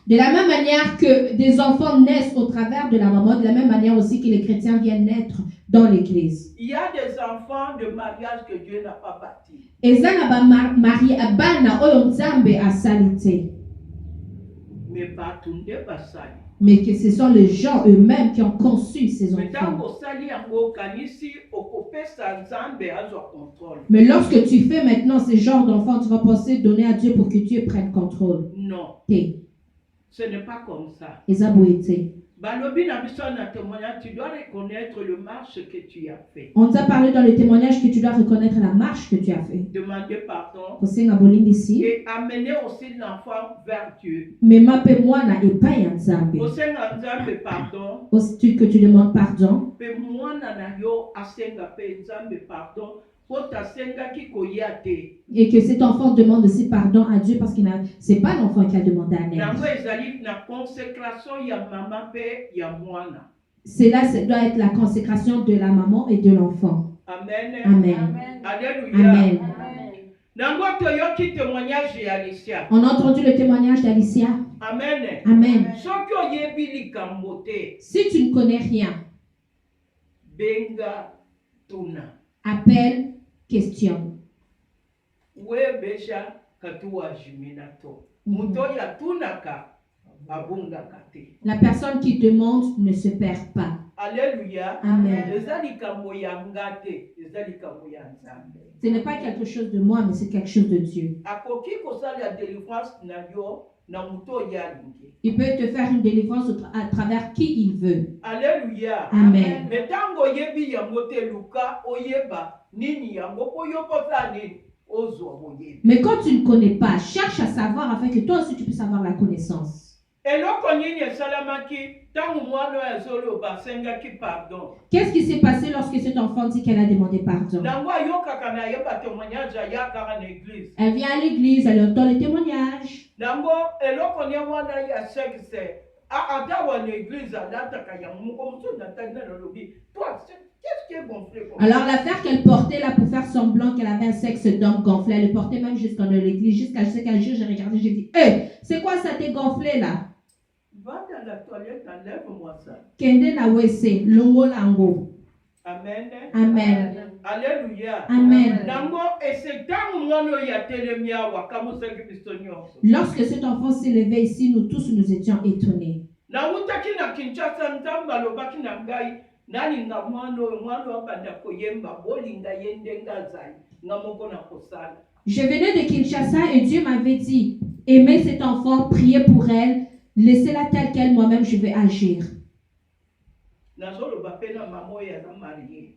De la même manière que des enfants naissent au travers de la maman, de la même manière aussi que les chrétiens viennent naître dans l'église. Il y a des enfants de mariage que Dieu n'a pas bâtis. Mais que ce sont les gens eux-mêmes qui ont conçu ces enfants. Mais lorsque tu fais maintenant ce genre d'enfants, tu vas penser donner à Dieu pour que Dieu prenne contrôle. Non. Ce n'est pas comme ça. Tu dois reconnaître le marche que tu as fait. On nous a parlé dans le témoignage que tu dois reconnaître la marche que tu as fait. Demander pardon. Et amener aussi l'enfant vers Dieu. Mais m'appelle-moi na epai nzambe. Pardon. Aussi que tu demandes pardon. Et que cet enfant demande aussi pardon à Dieu parce que ce n'est pas l'enfant qui a demandé à l'aide. Cela doit être la consécration de la maman et de l'enfant. Amen. Amen. Alléluia. Amen. On a entendu le témoignage d'Alicia. Amen. Amen. Si tu ne connais rien, appelle, questionne. La personne qui demande ne se perd pas. Alléluia. Amen. Ce n'est pas quelque chose de moi, mais c'est quelque chose de Dieu. Il peut te faire une délivrance à travers qui il veut. Alléluia. Amen. Mais quand tu ne connais pas, cherche à savoir afin que toi aussi tu puisses avoir la connaissance. Qu'est-ce qui s'est passé lorsque cet enfant dit qu'elle a demandé pardon? Elle vient à l'église, elle entend le témoignage. Alors l'affaire qu'elle portait là pour faire semblant qu'elle avait un sexe d'homme gonflé, elle le portait même jusqu'en l'église, jusqu'à ce qu'un jour j'ai regardé, j'ai dit, hey, c'est quoi ça t'est gonflé là? Va dans la toilette, enlève-moi ça. Kende na wese, longo lango. Amen. Amen. Alléluia. Amen. Lorsque cet enfant s'est levé ici, nous tous nous étions étonnés. Je venais de Kinshasa et Dieu m'avait dit, aimez cet enfant, priez pour elle, laissez-la telle qu'elle, moi-même je vais agir.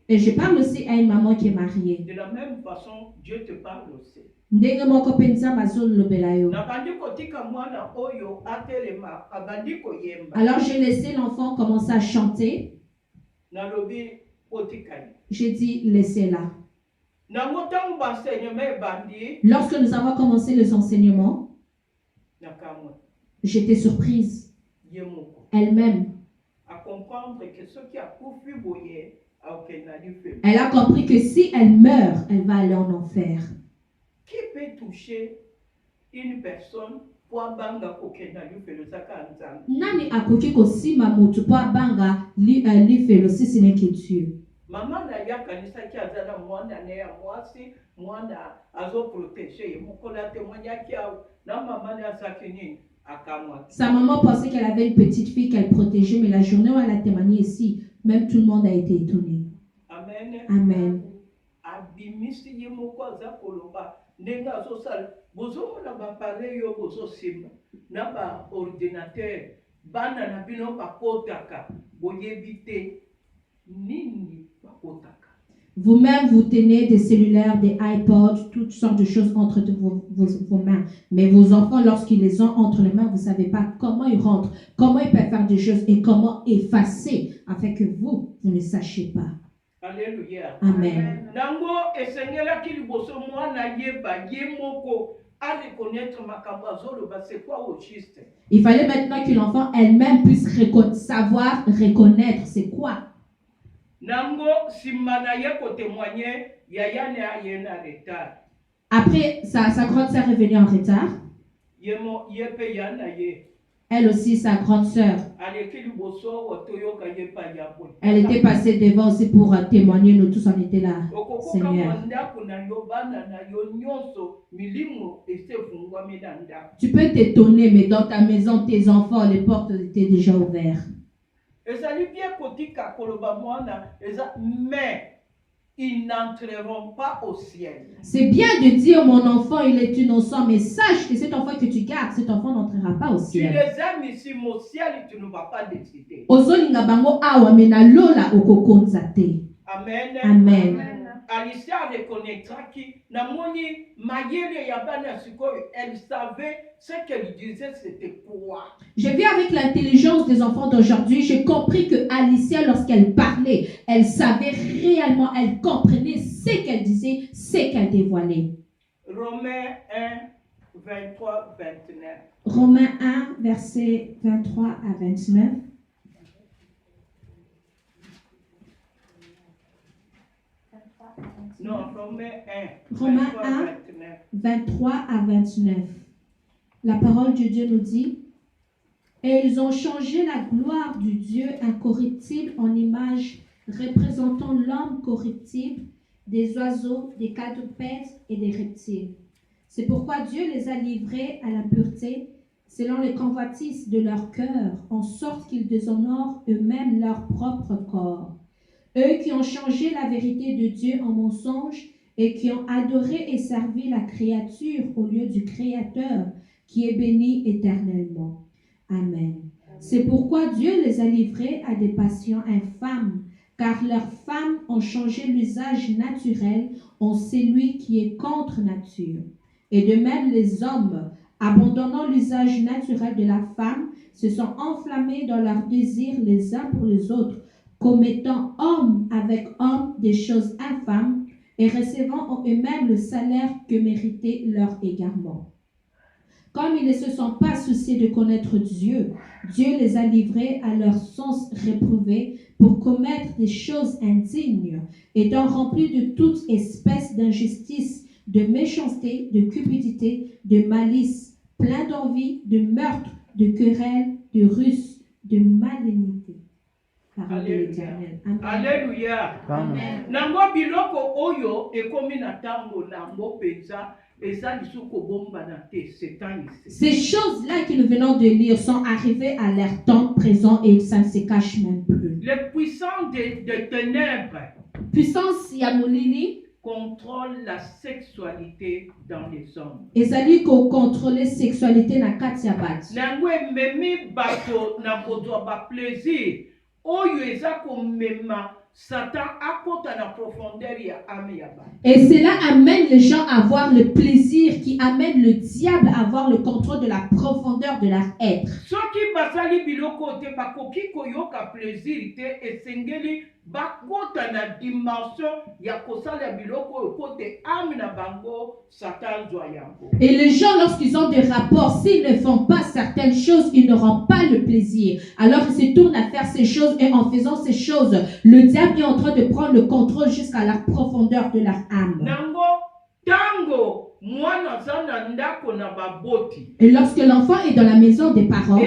Et je parle aussi à une maman qui est mariée. De la même façon, Dieu te parle aussi. Alors j'ai laissé l'enfant commencer à chanter. J'ai dit, laissez-la. Lorsque nous avons commencé les enseignements, j'étais surprise. elle-même. À comprendre que ce qui a pourfui boyer, elle a compris que si elle meurt, elle va aller en enfer. Qui peut toucher une personne pour banga kokenda lufelo saka nzambe? Nani akoki kosima mutu po abanga lifelo si ce n'est que Dieu. Maman na ya kanisa ki azana mwana ne ya mwasi mwana azo protéger mukola témoignage ki na maman na sakini akamwa. Sa maman pensait qu'elle avait une petite fille qu'elle protégeait, mais la journée où elle a témoigné ici, même tout le monde a été étonné. Amen. Amen. Abimisi yemoko aza koloba ndenga zo sala bozo na ba parler yo bozo simba na ba ordinateur bana na bino bakotaka boyebite nini bakotaka. Vous-même, vous tenez des cellulaires, des iPods, toutes sortes de choses entre vos mains. Mais vos enfants, lorsqu'ils les ont entre les mains, vous ne savez pas comment ils rentrent, comment ils peuvent faire des choses et comment effacer afin que vous ne sachiez pas. Alléluia. Amen. Nango esengela kiliboso mwana yeba yemoko à reconnaître makambazolo ba c'est quoi au juste. Il fallait maintenant que l'enfant elle-même puisse savoir reconnaître c'est quoi. Nango simana yeko témoigner yayane ayena retard. Après sa grande sœur est venue en retard. Yemo yepe yana ye. Elle aussi, sa grande sœur. Elle était passée devant aussi pour témoigner. Nous tous, on était là. Seigneur. Tu peux t'étonner, mais dans ta maison, tes enfants, les portes étaient déjà ouvertes. Mais ils n'entreront pas au ciel. C'est bien de dire mon enfant il est innocent, mais sache que cet enfant que tu gardes, cet enfant n'entrera pas au ciel. Tu les aimes ici au ciel et tu ne vas pas décider. Amen. Amen. Alicia reconnaîtra qui namoni mayele yabana sikoyo, elle savait ce qu'elle disait c'était quoi. Je vis avec l'intelligence des enfants d'aujourd'hui. J'ai compris que Alicia, lorsqu'elle parlait, elle savait réellement, elle comprenait ce qu'elle disait, ce qu'elle dévoilait. Romains 1, 23, 29. Romains 1, versets 23 à 29. Non, Romains 1, Romains 1, 23 à 29. La parole de Dieu nous dit: et ils ont changé la gloire du Dieu incorruptible en image représentant l'homme corruptible, des oiseaux, des quadrupèdes et des reptiles. C'est pourquoi Dieu les a livrés à l'impureté selon les convoitises de leur cœur, en sorte qu'ils déshonorent eux-mêmes leur propre corps. Eux qui ont changé la vérité de Dieu en mensonge et qui ont adoré et servi la créature au lieu du Créateur, qui est béni éternellement. Amen. C'est pourquoi Dieu les a livrés à des passions infâmes, car leurs femmes ont changé l'usage naturel en celui qui est contre nature. Et de même les hommes, abandonnant l'usage naturel de la femme, se sont enflammés dans leurs désirs les uns pour les autres, commettant homme avec homme des choses infâmes et recevant en eux-mêmes le salaire que méritait leur égarement. Comme ils ne se sont pas souciés de connaître Dieu, Dieu les a livrés à leur sens réprouvé pour commettre des choses indignes, étant remplis de toute espèce d'injustice, de méchanceté, de cupidité, de malice, plein d'envie, de meurtre, de querelle, de ruse, de malignité. Alléluia. Alléluia. Amen. Nango biloko oyo ekomi na tango nango penza. Ces choses-là que nous venons de lire sont arrivées à leur temps présent et ça ne se cache même plus. Les puissants des ténèbres puissance Yamulili contrôlent la sexualité dans les hommes. Ezali ko contrôler sexualité na kati ya batu. Nango memi bato na kodwa ba plaisir oyo eza ko mema Et cela amène les gens à voir le plaisir, qui amène le diable à avoir le contrôle de la profondeur de leur être. Et les gens, lorsqu'ils ont des rapports, s'ils ne font pas certaines choses, ils n'auront pas le plaisir. Alors ils se tournent à faire ces choses, et en faisant ces choses, le diable est en train de prendre le contrôle jusqu'à la profondeur de leur âme. Et lorsque l'enfant est dans la maison des parents,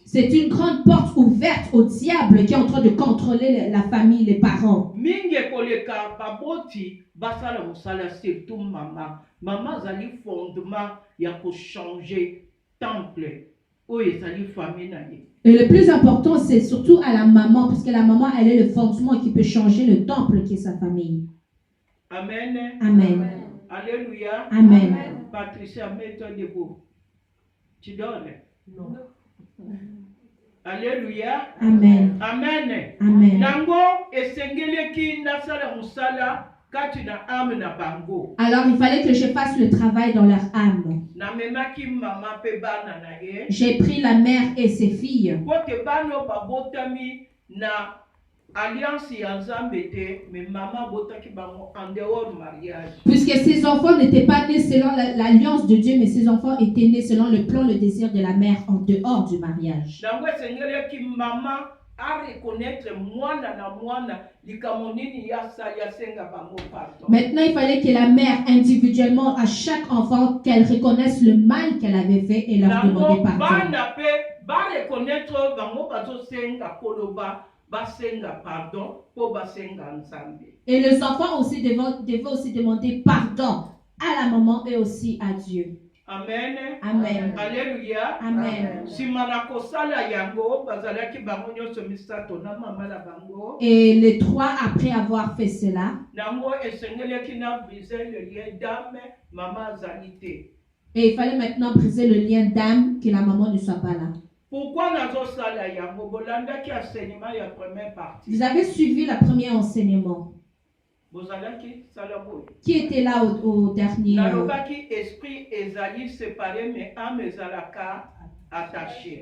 c'est une grande porte ouverte au diable qui est en train de contrôler la famille, les parents. Et le plus important, c'est surtout à la maman, parce que la maman, elle est le fondement qui peut changer le temple qui est sa famille. Amen. Amen. Alléluia. Amen. Patricia, mets-toi debout. Tu donnes? Non. Alléluia. Amen. Amen. Amen. Nango esengele ki nasala musala katina âme na bango. Alors il fallait que je fasse le travail dans leur âme. Na memaki mama pe bana na ye. J'ai pris la mère et ses filles. Kote bano babotami na alliance yanzambete, mais maman botaki bango en dehors du mariage. Puisque ces enfants n'étaient pas nés selon l'alliance de Dieu, mais ces enfants étaient nés selon le plan, le désir de la mère en dehors du mariage. Nango sengele ki mama à reconnaître mwana na mwana likamonini ya senga bango pardon. Maintenant, il fallait que la mère individuellement à chaque enfant qu'elle reconnaisse le mal qu'elle avait fait et leur demander pardon. Bana pe ba reconnaître bango bazo senga koloba ba senga pardon pour ba senga nzambe. Et les enfants aussi devaient aussi demander pardon à la maman et aussi à Dieu. Amen. Amen. Alléluia. Amen. Et les trois, après avoir fait cela, et il fallait maintenant briser le lien d'âme, que la maman ne soit pas là. Pourquoi vous avez suivi le premier enseignement? Qui était là au dernier?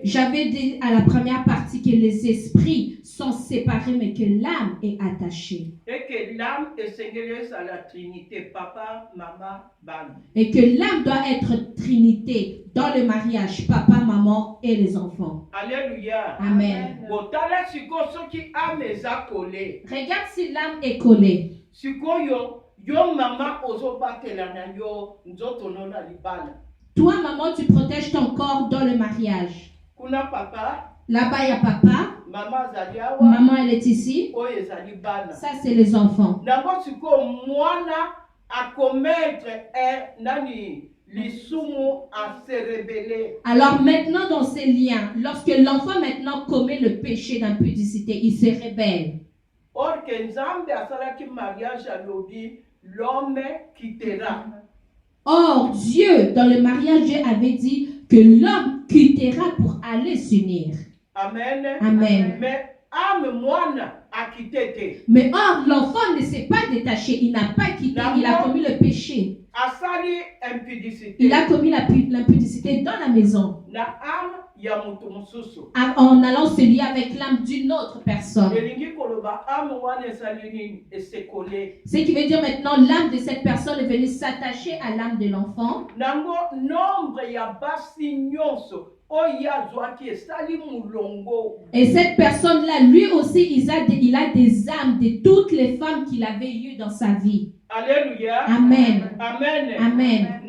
J'avais dit à la première partie que les esprits sont séparés mais que l'âme est attachée. Et que l'âme est singulaire à la Trinité, papa, maman, ban. Et que l'âme doit être Trinité dans le mariage, papa, maman et les enfants. Alléluia. Amen. Regarde si l'âme est collée. Toi, maman, tu protèges ton corps dans le mariage. Là-bas, il y a papa. Maman, elle est ici. Ça, c'est les enfants. Alors maintenant, dans ces liens, lorsque l'enfant maintenant commet le péché d'impudicité, il se rébelle. Or que Nzambe asalaki mariage alobi l'homme quittera. Or Dieu dans le mariage Dieu avait dit que l'homme quittera pour aller s'unir. Amen. Amen. Mais or l'enfant ne s'est pas détaché, il n'a pas quitté, il a commis le péché. Il a commis l'impudicité dans la maison. En allant se lier avec l'âme d'une autre personne. Ce qui veut dire maintenant l'âme de cette personne est venue s'attacher à l'âme de l'enfant. Et cette personne-là, lui aussi, il a des âmes de toutes les femmes qu'il avait eues dans sa vie. Alléluia. Amen. Amen. Amen.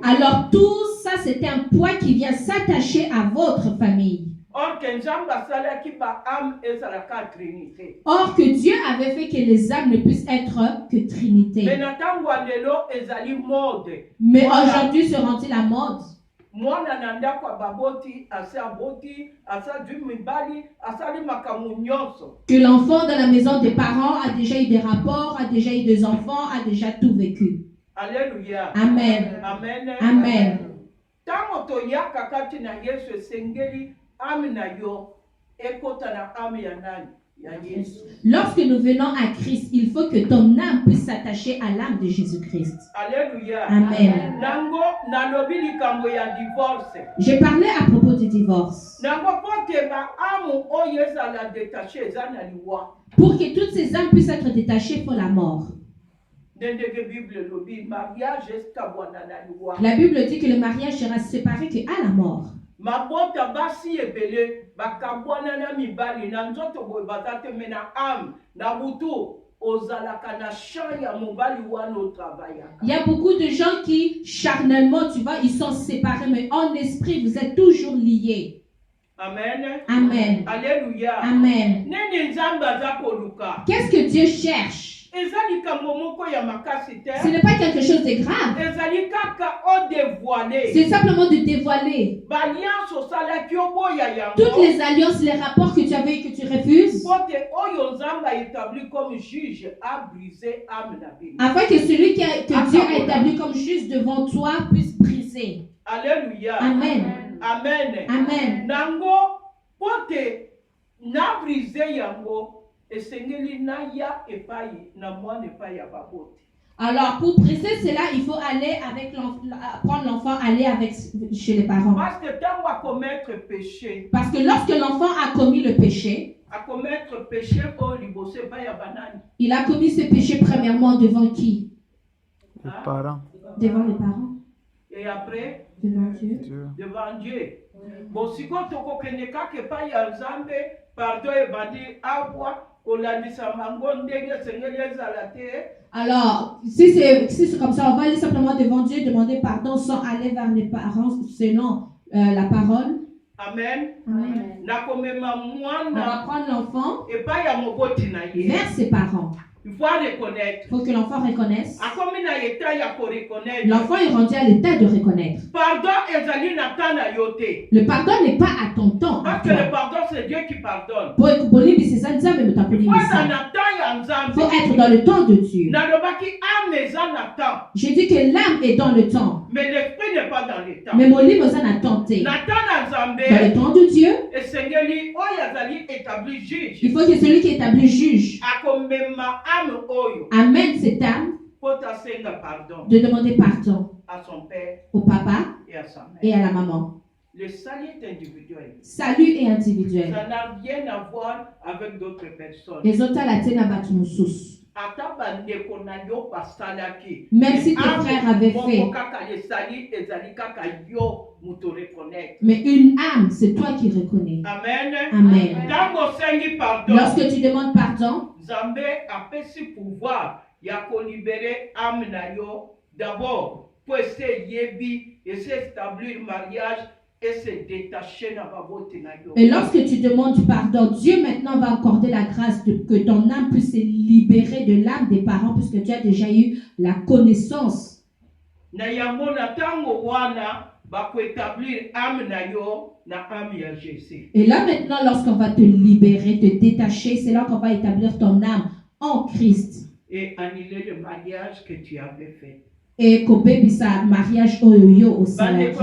Alors tout ça, c'est un poids qui vient s'attacher à votre famille. Or que Dieu avait fait que les âmes ne puissent être que Trinité. Mais aujourd'hui se rend-il la mode? Que l'enfant dans la maison des parents a déjà eu des rapports, a déjà eu des enfants, a déjà tout vécu. Alléluia. Amen. Amen. Amen. Tango toyaka kati na Yesu esengeli âme na yo ekota na âme ya nani? Ya Yesu. Lorsque nous venons à Christ, il faut que ton âme puisse s'attacher à l'âme de Jésus-Christ. Alléluia. Amen. Nango nalobi likambo ya divorce. Je parlais à propos du divorce. Nango pote ba âme oyo ezala détaché eza na liwa. Pour que toutes ces âmes puissent être détachées pour la mort. La Bible dit que le mariage sera séparé qu'à la mort. Il y a beaucoup de gens qui, charnellement, tu vois, ils sont séparés, mais en esprit, vous êtes toujours liés. Amen. Amen. Alléluia. Amen. Qu'est-ce que Dieu cherche? Ce n'est pas quelque chose de grave. C'est simplement de dévoiler toutes les alliances, les rapports que tu avais et que tu refuses, afin que celui que Dieu a établi comme juge devant toi puisse briser. Alléluia. Amen. Amen. Amen. Nango pote na briser yango. Alors, pour briser cela, il faut aller avec prendre l'enfant, aller avec chez les parents. Parce que lorsque l'enfant a commis le péché, il a commis ce péché premièrement devant qui? Les parents. Devant les parents. Et après? Devant Dieu. Devant Dieu. Bon, si quand on connaît que pas y a Nzambe, pardon et bandi agua. Alors, si c'est comme ça, on va aller simplement devant Dieu demander pardon sans aller vers les parents selon la parole. Amen. Amen. On va prendre l'enfant vers ses parents. Il faut reconnaître. Il faut que l'enfant reconnaisse. L'enfant est rendu à l'état de reconnaître. Le pardon n'est pas à ton temps. Parce que le pardon, c'est Dieu qui pardonne. Il faut être dans le temps de Dieu. J'ai dit que l'âme est dans le temps. Mais l'esprit n'est pas dans le temps. Mais mon livre en a tenté. Dans le temps de Dieu, il faut que celui qui est établi juge amène cette âme de demander pardon à son père, au papa et à la maman. Le salut est individuel. Salut est individuel. Ça n'a rien à voir avec d'autres personnes. Même si tes frères avaient fait. Mais une âme, c'est toi qui reconnais. Amen. Amen. Lorsque tu demandes pardon, Zambé a ce pouvoir. Il y a qu'on libérer âme na yo. D'abord, pour essayer de s'établir le mariage. Et se détacher na babote na yo. Et lorsque tu demandes pardon, Dieu maintenant va accorder la grâce que ton âme puisse se libérer de l'âme des parents puisque tu as déjà eu la connaissance. Na yango na tango wana ba ko établir âme na yo na âme ya Jésus. Et là maintenant lorsqu'on va te libérer, te détacher, c'est là qu'on va établir ton âme en Christ. Et annuler le mariage que tu avais fait. Et couper sa mariage au saladier.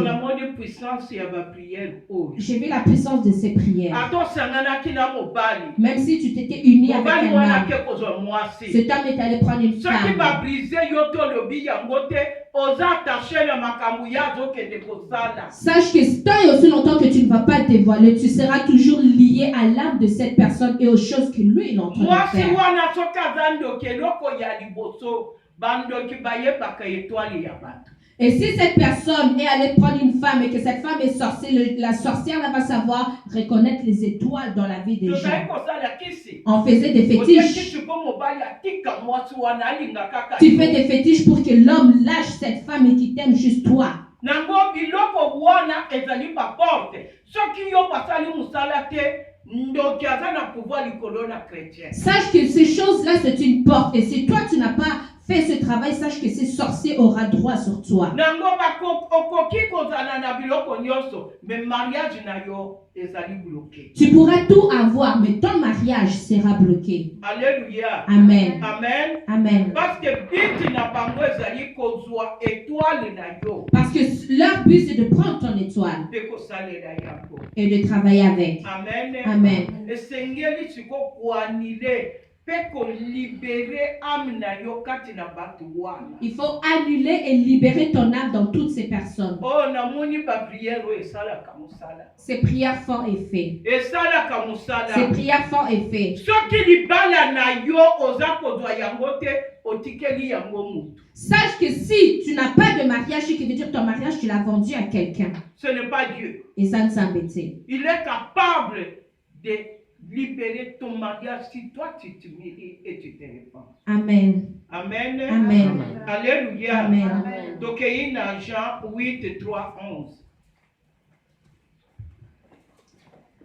J'ai vu la puissance de ces prières. Même si tu t'étais uni avec un homme, cet homme est allé prendre une femme. Sache que tant et aussi longtemps que tu ne vas pas te dévoiler, tu seras toujours lié à l'âme de cette personne et aux choses que lui est en train de faire. Et si cette personne est allée prendre une femme et que cette femme est sorcière, la sorcière va savoir reconnaître les étoiles dans la vie des gens. On faisait des fétiches. Tu fais des fétiches pour que l'homme lâche cette femme et qu'il t'aime juste toi. Sache que ces choses-là, c'est une porte. Et si toi, tu n'as pas fais ce travail, sache que ces sorciers aura droit sur toi. Tu pourras tout avoir, mais ton mariage sera bloqué. Alléluia. Amen. Amen. Amen. Parce que leur but c'est de prendre ton étoile et de travailler avec. Amen. Amen. Il faut annuler et libérer ton âme dans toutes ces personnes. Ces prières font effet. Ces prières font effet. Sache que si tu n'as pas de mariage, ce qui veut dire ton mariage, tu l'as vendu à quelqu'un. Ce n'est pas Dieu. Et ça ne s'embêter. Il est capable de libérer ton mariage si toi tu t'humilies et tu te répands. Amen. Amen. Amen. Alléluia. Amen. Donc il y a Jean 8, 3, 11.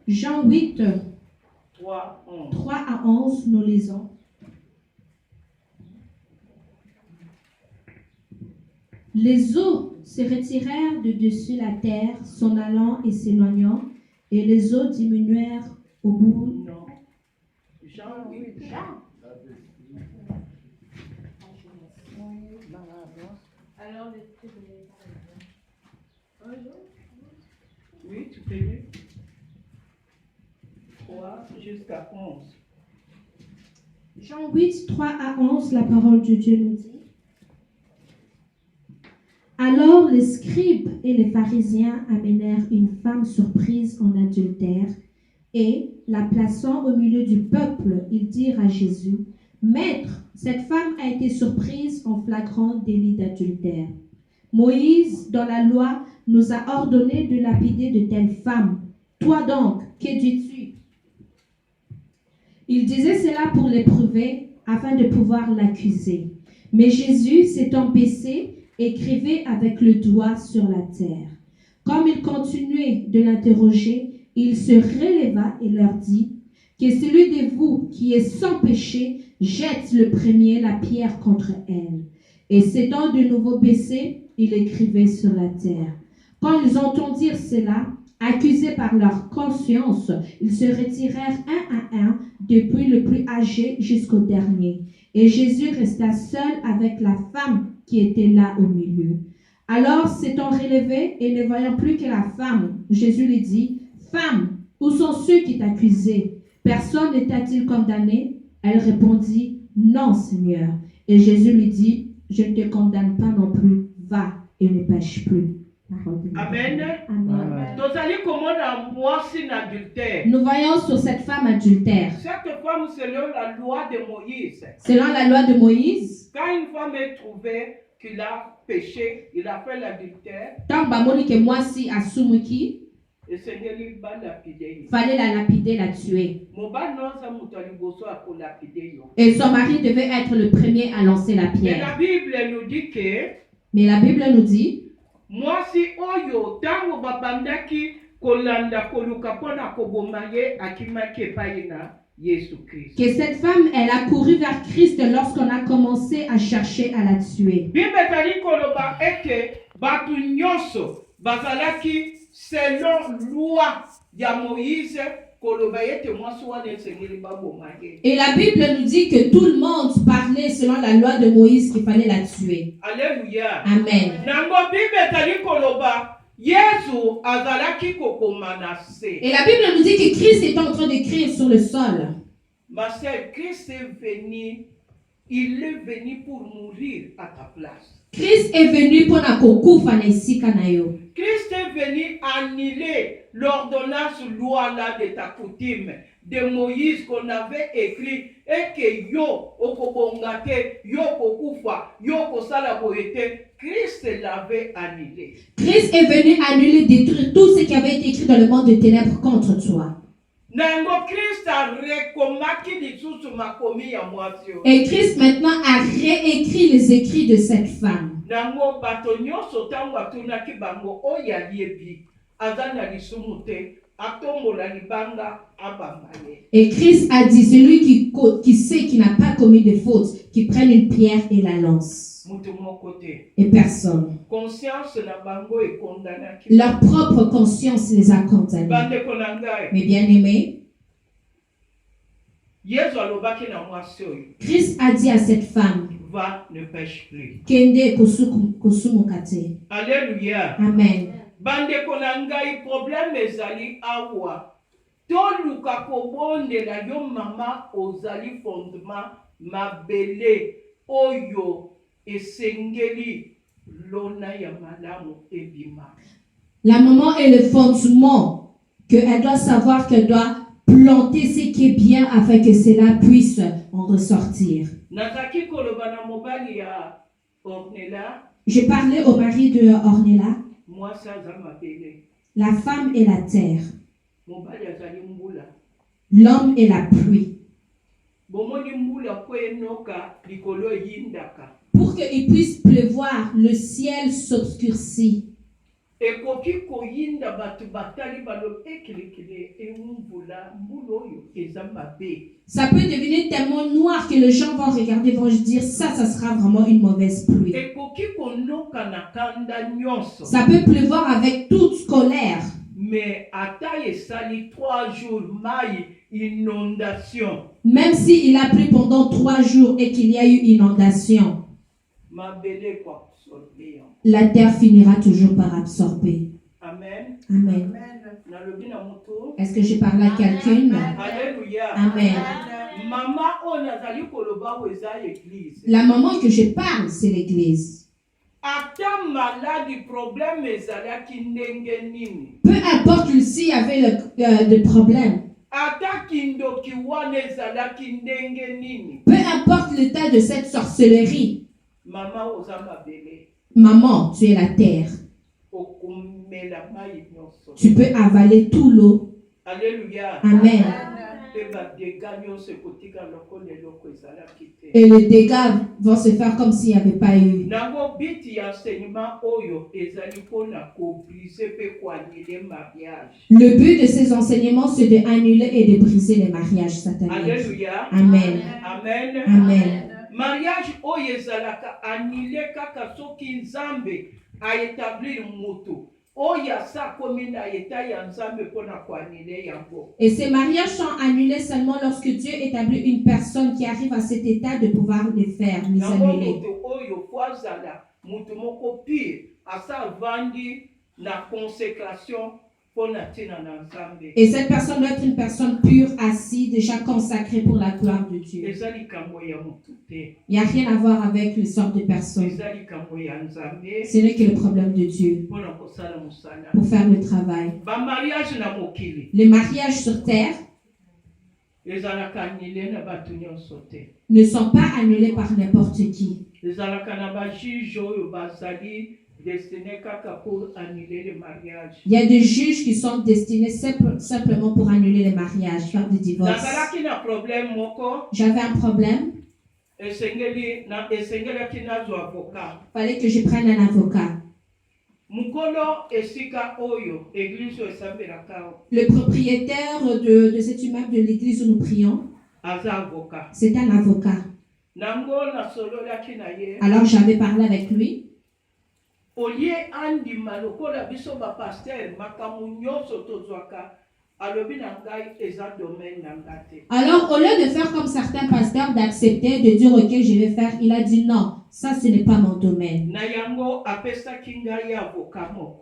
Jean 8, 3, 11. 3 à 11, nous lisons. Les eaux se retirèrent de dessus la terre, s'en allant et s'éloignant, et les eaux diminuèrent au bout. Non. Jean 8. Oui, tu peux lire. 3 jusqu'à 11. Jean 8, 3 à 11, la parole de Dieu nous dit. Alors les scribes et les pharisiens amenèrent une femme surprise en adultère et, la plaçant au milieu du peuple, ils dirent à Jésus, « Maître, cette femme a été surprise en flagrant délit d'adultère. Moïse, dans la loi, nous a ordonné de lapider de telles femmes. Toi donc, que dis-tu » Il disait cela pour l'éprouver, afin de pouvoir l'accuser. Mais Jésus, s'étant baissé, écrivait avec le doigt sur la terre. Comme il continuait de l'interroger, il se releva et leur dit, « Que celui de vous qui est sans péché jette le premier la pierre contre elle. » Et s'étant de nouveau baissé, il écrivait sur la terre. Quand ils entendirent cela, accusés par leur conscience, ils se retirèrent un à un, depuis le plus âgé jusqu'au dernier. Et Jésus resta seul avec la femme qui était là au milieu. Alors, s'étant relevé et ne voyant plus que la femme, Jésus lui dit, « Femme, où sont ceux qui t'accusaient? Personne ne t'a-t-il condamné ?» Elle répondit, « Non, Seigneur. » Et Jésus lui dit, « Je ne te condamne pas non plus. Va et ne pêche plus. » Amen. Amen. Adultère. Nous voyons sur cette femme adultère. Cette femme, selon la loi de Moïse. Selon la loi de Moïse. Quand une femme est trouvée qu'il a péché, il a fait l'adultère. Tant que moi si asumuki. Le Seigneur lui va lapider. Fallait la lapider, la tuer. Et son mari devait être le premier à lancer la pierre. Mais la Bible nous dit que. Mais la Bible nous dit. Moi si oyo tango babandaki kolanda koluka pona kobomaye akimaki paina Jésus Christ. Que cette femme, elle a couru vers Christ lorsqu'on a commencé à chercher à la tuer. Bible tali koloba eke batu nyonso bazalaki selon loi ya Moïse. Et la Bible nous dit que tout le monde parlait selon la loi de Moïse qu'il fallait la tuer. Alléluia. Amen. Et la Bible nous dit que Christ est en train d'écrire sur le sol. Ma sœur, Christ est venu, il est venu pour mourir à ta place. Christ est venu pour nakokufa na isika na yo. Christ est venu annuler l'ordonnance loi-là de ta coutume de Moïse qu'on avait écrit et que yo okobongate, yo kokufa, yo kosala boyete. Christ l'avait annulé. Christ est venu annuler, détruire tout ce qui avait été écrit dans le monde de ténèbres contre toi. Et Christ maintenant a réécrit les écrits de cette femme. Et Christ a dit, celui qui sait qu'il n'a pas commis de faute, qui prenne une pierre et la lance. Et personne. Leur propre conscience les a condamnés. Mais bien aimés, Christ a dit à cette femme, va, ne pêche plus. Kende kosumukate. Alléluia. Amen. Bande konangai problème ezali awa. Toluka kobonde la yo mama ozali fondement mabele oyo esengeli lona ya malamu ebima. La maman est le fondement qu'elle doit savoir qu'elle doit planter ce qui est bien afin que cela puisse en ressortir. Je parlais au mari de Ornella. La femme est la terre. L'homme est la pluie. Pour qu'il puisse pleuvoir, le ciel s'obscurcit. Ça peut devenir tellement noir que les gens vont regarder, vont dire ça sera vraiment une mauvaise pluie. Ça peut pleuvoir avec toute colère. Mais sali 3 jours, inondation. Même s'il a plu pendant 3 jours et qu'il y a eu inondation, la terre finira toujours par absorber. Amen. Amen. Est-ce que je parle à quelqu'un? Alléluia. Amen. La maman que je parle, c'est l'église. Peu importe s'il y avait le problème. Peu importe l'état de cette sorcellerie. Maman, tu es la terre. Tu peux avaler tout l'eau. Alléluia. Amen. Et les dégâts vont se faire comme s'il n'y avait pas eu. Le but de ces enseignements, c'est d'annuler et de briser les mariages sataniques. Alléluia. Amen. Amen. Amen. Mariage oyezalaka annulé kaka soki nzambe a établir moto. Et ces mariages sont annulés seulement lorsque Dieu établit une personne qui arrive à cet état de pouvoir les faire, les annuler. Et cette personne doit être une personne pure, assise, déjà consacrée pour la gloire de Dieu. Il n'y a rien à voir avec les sortes de personnes. Ce n'est que le problème de Dieu pour faire le travail. Les mariages sur terre ne sont pas annulés par n'importe qui. Il y a des juges qui sont destinés simplement pour annuler les mariages, faire des divorces. J'avais un problème. Il fallait que je prenne un avocat. Le propriétaire de cet immeuble de l'église où nous prions, c'est un avocat. Alors j'avais parlé avec lui. Alors, au lieu de faire comme certains pasteurs, d'accepter, de dire ok, je vais faire, il a dit non, ça ce n'est pas mon domaine.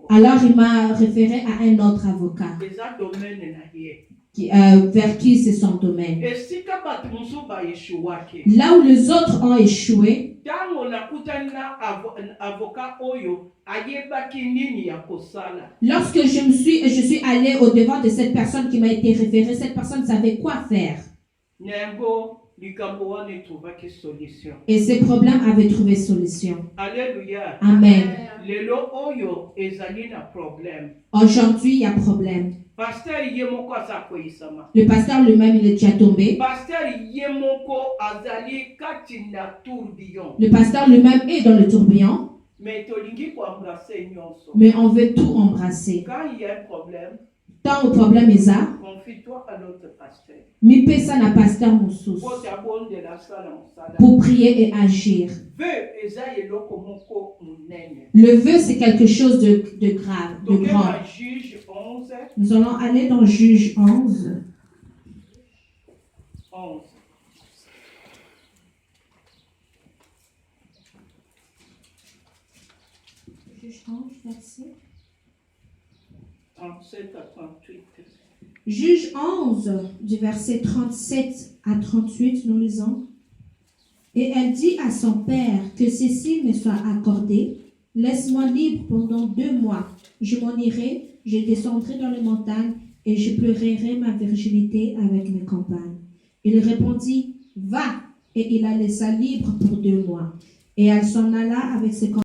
Alors, il m'a référé à un autre avocat. Vers qui c'est son domaine. Là où les autres ont échoué, lorsque je suis allé au devant de cette personne qui m'a été référée, cette personne savait quoi faire. Et ces problèmes avaient trouvé solution. Alléluia. Amen. Aujourd'hui, il y a problème. Le pasteur lui-même, il est déjà tombé. Le pasteur lui-même est dans le tourbillon. Mais on veut tout embrasser. Quand il y a un problème, Tant au problème eza. Confie-toi à notre pasteur. Mi pesa na pasteur mosusu. Pour prier et agir. Le vœu, c'est quelque chose de grave, de grand. Nous allons aller dans Juge 11. Juge 11, verset 37 à 38. Juge 11, du verset 37 à 38, nous lisons. Et elle dit à son père que ceci me soit accordé. Laisse-moi libre pendant 2 mois. Je m'en irai, je descendrai dans les montagnes et je pleurerai ma virginité avec mes compagnes. Il répondit, va, et il la laissa libre pour 2 mois. Et elle s'en alla avec ses compagnes.